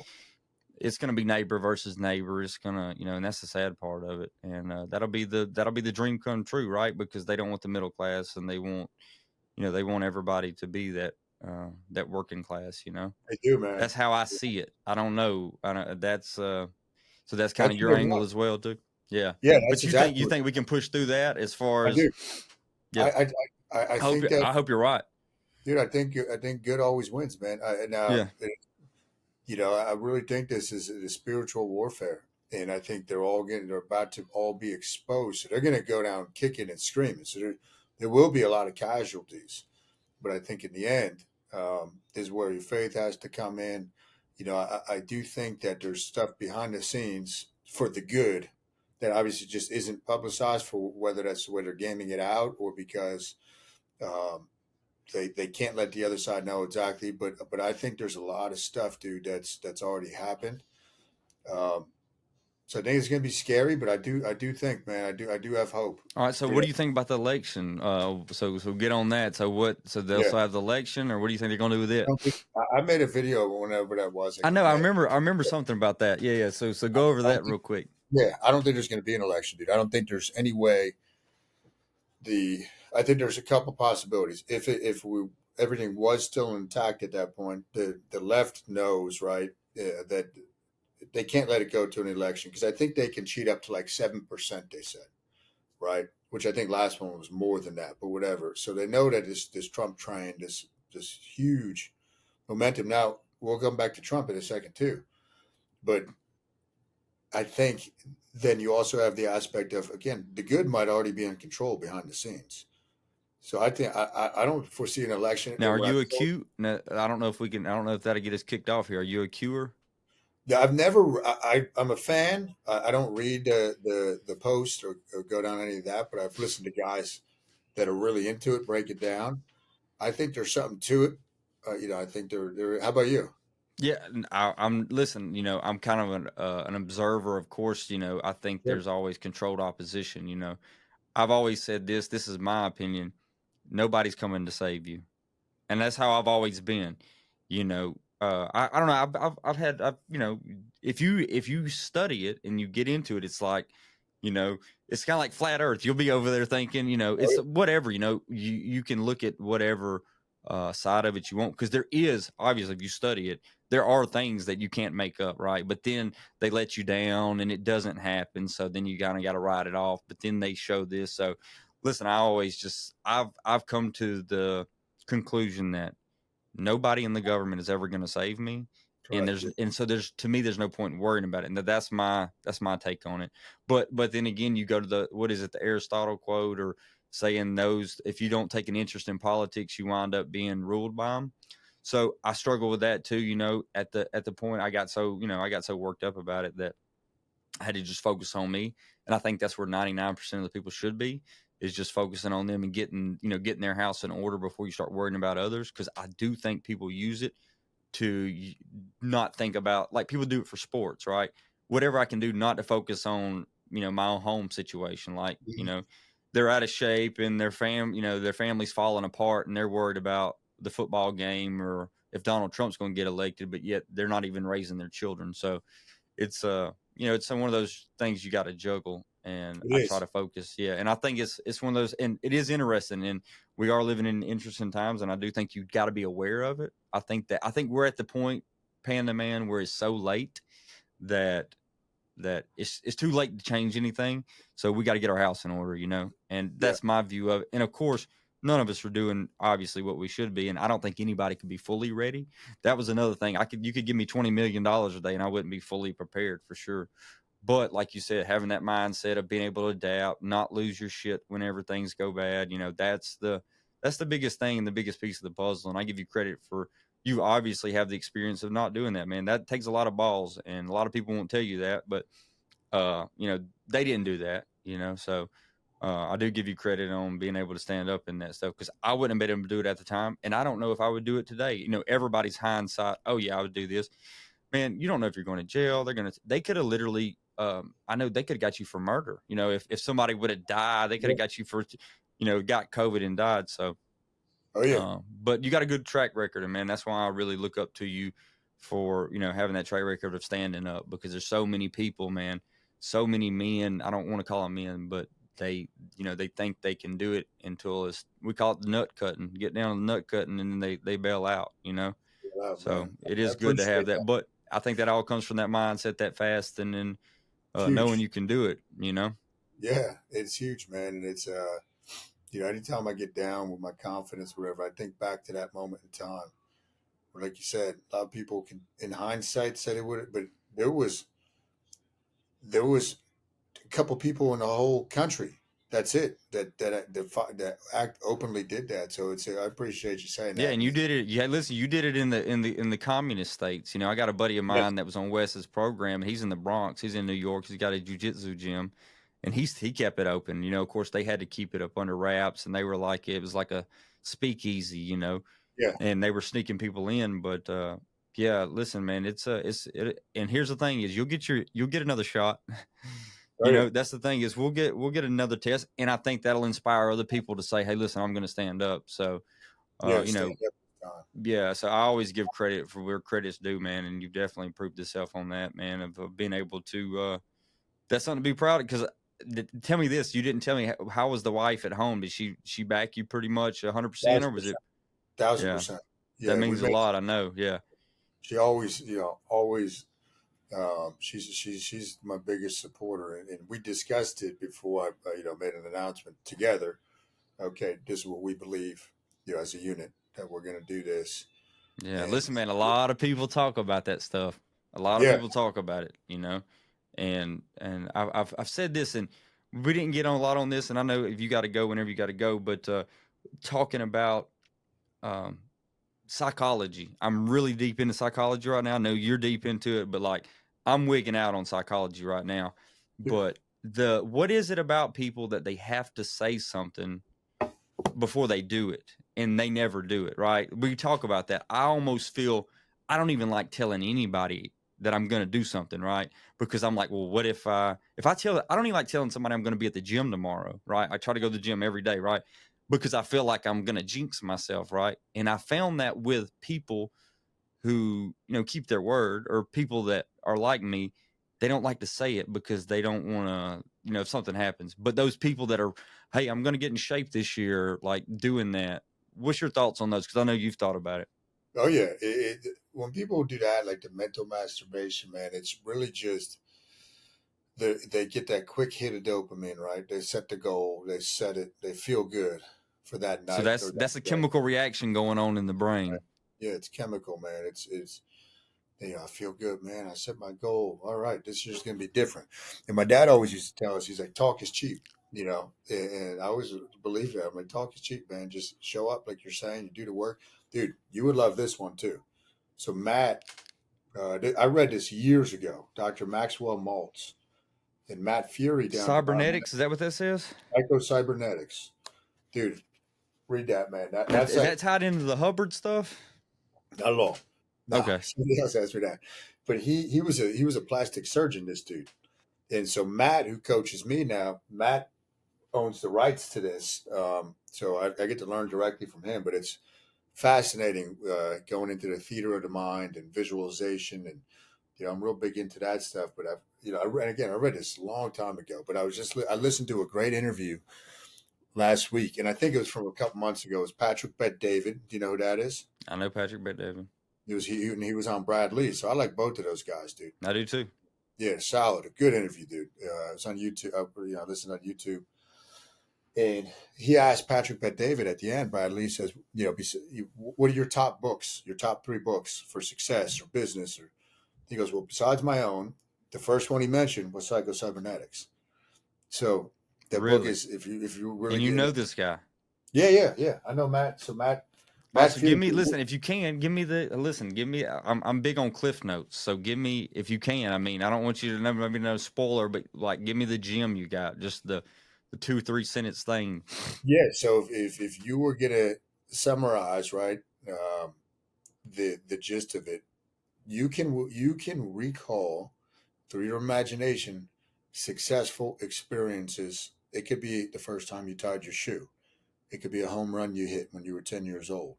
it's going to be neighbor versus neighbor. It's gonna, and that's the sad part of it. And that'll be the dream come true, right? Because they don't want the middle class, and they want everybody to be that working class. They do, man. That's how I see it. I don't know. So that's kind That's of what your they angle want. as well, too. Yeah, Yeah, but that's you think exactly you what think we can push through that as far I as do. yeah. I I hope think that, I hope you're right. dude. I think good always wins, man. Yeah. I really think this is a spiritual warfare, and I think they're about to all be exposed. So they're going to go down kicking and screaming. So there will be a lot of casualties, but I think in the end, is where your faith has to come in. I do think that there's stuff behind the scenes for the good that obviously just isn't publicized, for whether that's the way they're gaming it out or because um, they can't let the other side know exactly. But I think there's a lot of stuff, dude, that's already happened. Um, so I think it's going to be scary, but I do think, man, I do have hope. All right. So For what that. do you think about the election? So get on that. So what? So they'll Yeah, still have the election, or what do you think they're gonna do with I it? don't think I made a video whenever that was. I Like know. in I May. remember. I remember something about that. Yeah. Yeah. So go over I don't that think. real quick. Yeah, I don't think there's going to be an election, dude. I don't think there's any way. The I think there's a couple possibilities. If we everything was still intact at that point, the left knows, right, that they can't let it go to an election because I think they can cheat up to like 7%. They said, right, which I think last one was more than that, but whatever. So they know that this Trump train, this huge momentum. Now we'll come back to Trump in a second too, but I think then you also have the aspect of, again, the good might already be in control behind the scenes. So I think I don't foresee an election. Now, are What you I've a told, Q? No, I don't know if we can. I don't know if that'll get us kicked off here. Are you a Qer? yeah, I've never. I'm a fan. I don't read the post or go down any of that, but I've listened to guys that are really into it break it down. I think there's something to it. I think they're. How about you? Yeah, I'm listen. I'm kind of an observer, of course. I think Sure. there's always controlled opposition. I've always said this. This is my opinion. Nobody's coming to save you, and that's how I've always been. I don't know. I've had if you study it and you get into it, it's like you know it's kind of like flat Earth. You'll be over there thinking it's Oh, whatever. You can look at whatever side of it you want because there is obviously if you study it, there are things that you can't make up, right? But then they let you down and it doesn't happen, so then you kind of got to write it off. But then they show this, so listen. I've come to the conclusion that nobody in the government is ever going to save me, and correct. so there's to me there's no point in worrying about it, and that's my take on it. But then again, you go to the what is it, the Aristotle quote, or saying those if you don't take an interest in politics, you wind up being ruled by them. So I struggle with that too. At the point I got so worked up about it that I had to just focus on me. And I think that's where 99% of the people should be, is just focusing on them and getting their house in order before you start worrying about others. Cause I do think people use it to not think about, like people do it for sports, right? Whatever I can do not to focus on, my own home situation. Like, Mhm. they're out of shape and their family's falling apart and they're worried about the football game or if Donald Trump's going to get elected, but yet they're not even raising their children. So, it's one of those things you got to juggle, and It I try is. to focus. Yeah, and I think it's one of those, and it is interesting, and we are living in interesting times, and I do think you got to be aware of it. I think we're at the point, Panda Man, where it's so late that it's too late to change anything. So we got to get our house in order, and Yeah. that's my view of it. And of course, none of us are doing obviously what we should be, and I don't think anybody could be fully ready. That was another thing. You could give me $20 million a day, and I wouldn't be fully prepared for sure. But like you said, having that mindset of being able to adapt, not lose your shit whenever things go bad, that's the biggest thing and the biggest piece of the puzzle. And I give you credit for you obviously have the experience of not doing that, man. That takes a lot of balls, and a lot of people won't tell you that, but they didn't do that, So I do give you credit on being able to stand up in that stuff because I wouldn't have been able to do it at the time, and I don't know if I would do it today. Everybody's hindsight. Oh yeah, I would do this. Man, you don't know if you're going to jail. They could have literally I know they could have got you for murder. If somebody would have died, they could Yeah. have got you for, got COVID and died. So, Oh yeah. but you got a good track record, and man, that's why I really look up to you for having that track record of standing up, because there's so many people, man, so many men. I don't want to call them men, but they think they can do it until we call it the nut cutting, get down to the nut cutting, and then they bail out. Wow, So man. it I is good to have appreciate that, that. but I think that all comes from that mindset, that fast, and then It's knowing huge. you can do it. Yeah, it's huge, man. And it's anytime I get down with my confidence, whatever, I think back to that moment in time. Where, like you said, a lot of people can, in hindsight, said it would, but there was there was a couple people in the whole country. That's it. That act openly did that. So I appreciate you saying Yeah, that. and And you did it. Yeah, listen, you did it in the communist states. I got a buddy of yes, mine that was on Wes's program, and he's in the Bronx. He's in New York. He's got a jujitsu gym, and he kept it open. Of course, they had to keep it up under wraps, and they were like, it was like a speakeasy. yeah, And they were sneaking people in. But yeah, listen, man, and here's the thing: is you'll get another shot. oh yeah, That's the thing, is we'll get another test, and I think that'll inspire other people to say, hey, listen, I'm going to stand up. So, uh, yeah. you Stand know, up this time. yeah. So I always give credit for where credit's due, man, and you've definitely proved yourself on that, man, of being able to. That's something to be proud of. Because tell me this: you didn't tell me how was the wife at home? Did she back you pretty much 100%, or Thousand was it? percent. Thousand Yeah, percent. that Yeah, we means a made. lot. I know. Yeah. She always, always. She's my biggest supporter, and we discussed it before I made an announcement together. Okay, this is what we believe, as a unit, that we're going to do this, Yeah, and listen, man. A lot of people talk about that stuff. A lot of yeah, people talk about it. And I've said this, and we didn't get on a lot on this. And I know if you got to go, whenever you got to go, but talking about um, psychology, I'm really deep into psychology right now. I know you're deep into it, but like I'm wigging out on psychology right now. But what is it about people that they have to say something before they do it, and they never do it, right? We talk about that. I almost feel I don't even like telling anybody that I'm going to do something, right? Because I'm like, well, what if I tell I don't even like telling somebody I'm going to be at the gym tomorrow, right? I try to go to the gym every day, right? Because I feel like I'm going to jinx myself, right? And I found that with people who keep their word, or people that are like me, they don't like to say it because they don't want to, if something happens. But those people that are, hey, I'm going to get in shape this year, like doing that, what's your thoughts on those? Because I know you've thought about it. oh yeah. When people do that, like the mental masturbation, man, it's really just they get that quick hit of dopamine, right? They set the goal, they set it, they feel good for that So night that's or that that's a day. chemical reaction going on in the Right? brain. Yeah, it's chemical, man. It's I feel good, man. I set my goal. All right, this year's gonna be different. And my dad always used to tell us, he's like, talk is cheap, and I always believe that. I'm like, talk is cheap, man. Just show up, like you're saying, you do the work, dude. You would love this one too. So Matt, I read this years ago. Dr. Maxwell Maltz and Matt Fury down at the bottom. Cybernetics, is that what this is? Psycho Cybernetics, dude. Read that, man. That's Is like that tied into the Hubbard stuff? not at all. No, Okay. somebody else asked me that. But he was a plastic surgeon. This dude. And so Matt, who coaches me now, Matt owns the rights to this. So I get to learn directly from him. But it's fascinating going into the theater of the mind and visualization, and I'm real big into that stuff. But I read this a long time ago. But I listened to a great interview last week, and I think it was from a couple months ago. It was Patrick Bet David. Do you know who that is? I know Patrick Bet David. He was on Brad Lee. So I like both of those guys, dude. I do too. Yeah, solid. A good interview, dude. It's on YouTube. I listened on YouTube. And he asked Patrick Bet David at the end. Brad Lee says, what are your top books, your top three books for success or business? Or he goes, well, besides my own, the first one he mentioned was Psycho Cybernetics. So that book Really? is if you really And you get know it. this guy. Yeah. I know Matt. So All right, Matt so give Fury. me listen if you can give me the listen. Give me I'm big on cliff notes, so give me if you can. I mean, I don't want you to never maybe no spoiler, but like give me the gem you got, just the 2 3 sentence thing. Yeah. So if you were gonna summarize, right, the gist of it, you can recall through your imagination, successful experiences. It could be the first time you tied your shoe. It could be a home run you hit when you were 10 years old.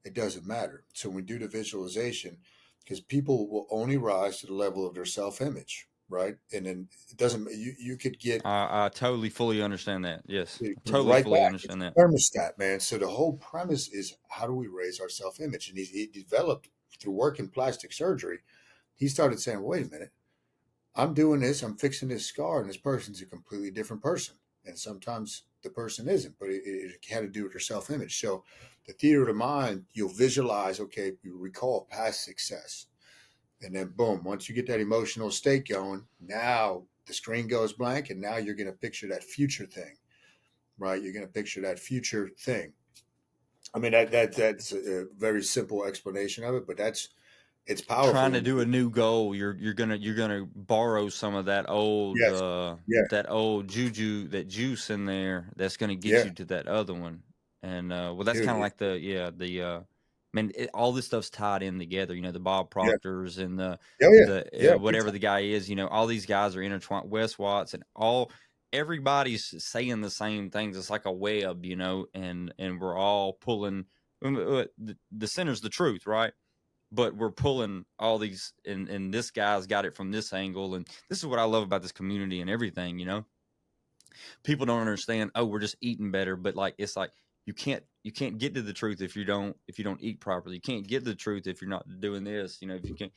It doesn't matter. So when we do the visualization, because people will only rise to the level of their self image, right? And then it doesn't, you could get I totally fully understand that. Yes, I totally right fully back. It's understand that. a thermostat, man. So the whole premise is how do we raise our self image? And he developed through work in plastic surgery. He started saying, wait a minute, I'm doing this, I'm fixing this scar, and this person's a completely different person. And sometimes the person isn't, but it had to do with your self image. So the theater of the mind, you'll visualize, okay, you recall past success. And then boom, once you get that emotional state going, now the screen goes blank, and now you're going to picture that future thing, right? You're going to picture that future thing. I mean, that's a very simple explanation of it, but it's Trying powerful to when do you, a new goal, you're gonna borrow some of yes, yeah, that old juju, that juice in there that's gonna get yeah, you to that other one. And well, that's dude, kind of like man, all this stuff's tied in together. You know, the Bob yeah, Proctors and oh yeah, the yeah, big whatever time. the guy is. You know, all these guys are intertwined. Wes Watts and all everybody's saying the same things. It's like a web, you know, and we're all pulling. The center's the truth, right? But we're pulling all these, and this guy's got it from this angle, and this is what I love about this community and everything. You know, people don't understand, oh, we're just eating better, but like it's like you can't get to the truth if you don't eat properly. You can't get to the truth if you're not doing this. You know, if you can't,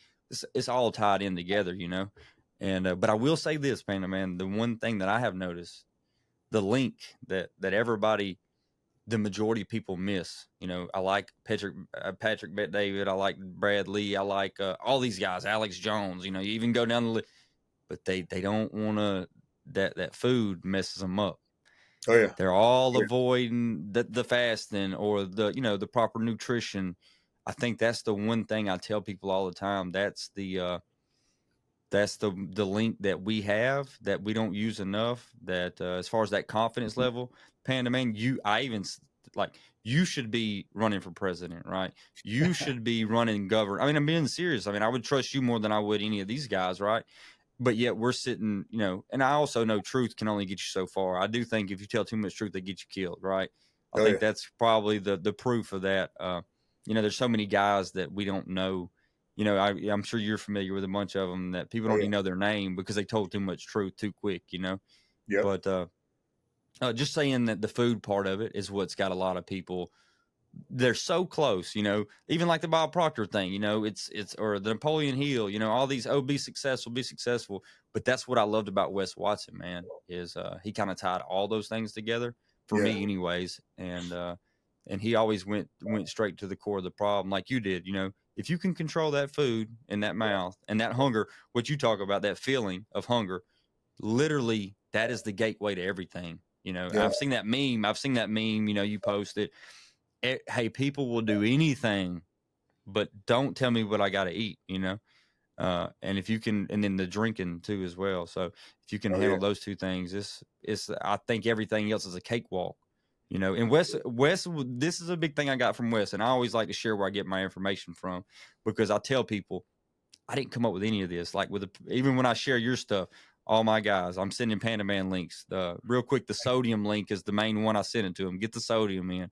it's all tied in together. You know, and but I will say this, Panda Man, the one thing that I have noticed, the link that everybody, the majority of people miss. You know, I like Patrick Bet David. I like Brad Lee. I like all these guys, Alex Jones. You know, you even go down the list, but they don't want to. That food messes them up. Oh yeah, They're all oh yeah, avoiding the fasting or the proper nutrition. I think that's the one thing I tell people all the time. That's the link that we have that we don't use enough. That as far as that confidence level, Panda Man, like you should be running for president, right? You should be running governor. I mean, I'm being serious. I mean, I would trust you more than I would any of these guys, right? But yet we're sitting, you know, and I also know truth can only get you so far. I do think if you tell too much truth, they get you killed, right? I oh think yeah, that's probably the proof of that. You know, there's so many guys that we don't know. You know, I'm sure you're familiar with a bunch of them that people oh don't yeah, even know their name because they told too much truth too quick. You know, yep, but just saying that the food part of it is what's got a lot of people, they're so close, you know, even like the Bob Proctor thing, you know, it's or the Napoleon Hill, you know, all these, oh, be successful. But that's what I loved about Wes Watson, man, is he kind of tied all those things together for yeah, me anyways. And he always went straight to the core of the problem, like you did, you know. If you can control that food in that mouth and that hunger, what you talk about, that feeling of hunger, literally that is the gateway to everything. You know, yeah, I've seen that meme, you know, you posted, hey, people will do anything, but don't tell me what I got to eat, you know? And if you can, and then the drinking too as well. So if you can oh handle yeah, those two things, I think everything else is a cakewalk, you know. And this is a big thing I got from Wes. And I always like to share where I get my information from, because I tell people I didn't come up with any of this. Like even when I share your stuff, all my guys, I'm sending Panda Man links. Real quick, the sodium link is the main one I sent it to them. Get the sodium in.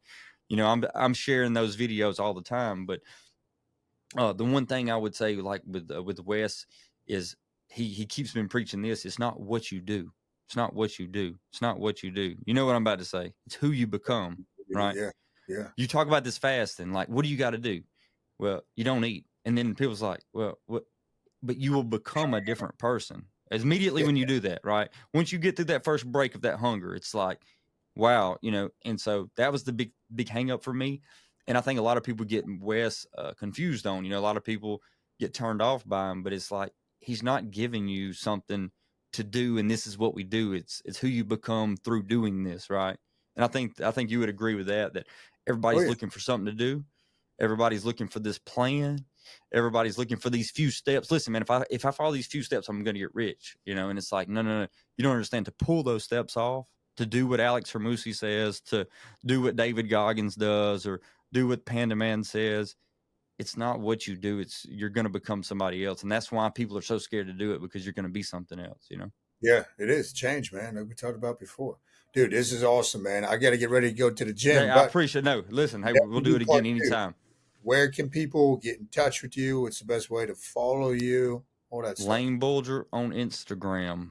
You know, I'm sharing those videos all the time. But the one thing I would say, like with Wes, is he keeps been preaching this. It's not what you do. It's not what you do. It's not what you do. You know what I'm about to say? It's who you become. Right? yeah, yeah, You talk about this fasting. Like, what do you got to do? Well, you don't eat. And then people's like, well, what? But you will become a different person immediately yeah, when you do that, right? Once you get through that first break of that hunger, it's like, wow, you know. And so that was the big hang up for me. And I think a lot of people get Wes confused on, you know, a lot of people get turned off by him, but it's like he's not giving you something to do, and this is what we do. It's who you become through doing this, right? And I think you would agree with that, that oh everybody's yeah, looking for something to do. Everybody's looking for this plan. Everybody's looking for these few steps. Listen, man, if I follow these few steps, I'm going to get rich, you know. And it's like, no, no, no. You don't understand. To pull those steps off, to do what Alex Hermosi says, to do what David Goggins does, or do what Panda Man says, it's not what you do. It's you're going to become somebody else. And that's why people are so scared to do it, because you're going to be something else, you know? Yeah, it is change, man. Like we talked about before. Dude, this is awesome, man. I got to get ready to go to the Hey, gym, I but appreciate No, listen, hey, we'll definitely do do it part again two. anytime. Where can people get in touch with you? What's the best way to follow you? All that stuff. Layne Bullger on Instagram.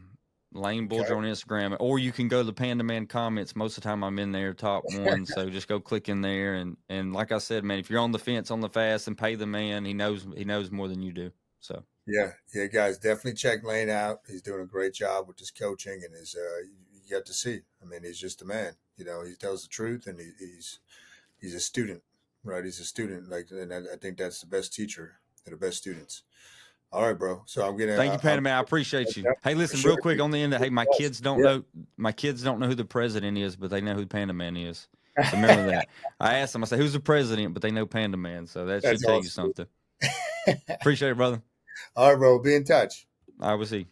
Layne Okay. Bullger on Instagram. Or you can go to the Panda Man comments. Most of the time I'm in there, top one. So just go click in there, and like I said, man, if you're on the fence on the fast, and pay the man. He knows more than you do. So Yeah, yeah, guys, definitely check Lane out. He's doing a great job with his coaching and his. You get to see. I mean, he's just a man. You know, he tells the truth, and he's a student, right? He's a student, like, and I think that's the best teacher. They're the best students. All right, bro. So I'm gonna. thank you, Panda Man. I appreciate you. Hey, For listen, sure. real quick on the end. Hey, Yeah. my kids don't know who the president is, but they know who Panda Man is. So remember that. I asked them, I said, who's the president? But they know Panda Man. So that should That's tell you awesome. something. Appreciate it, brother. All right, bro. Be in touch. I will see.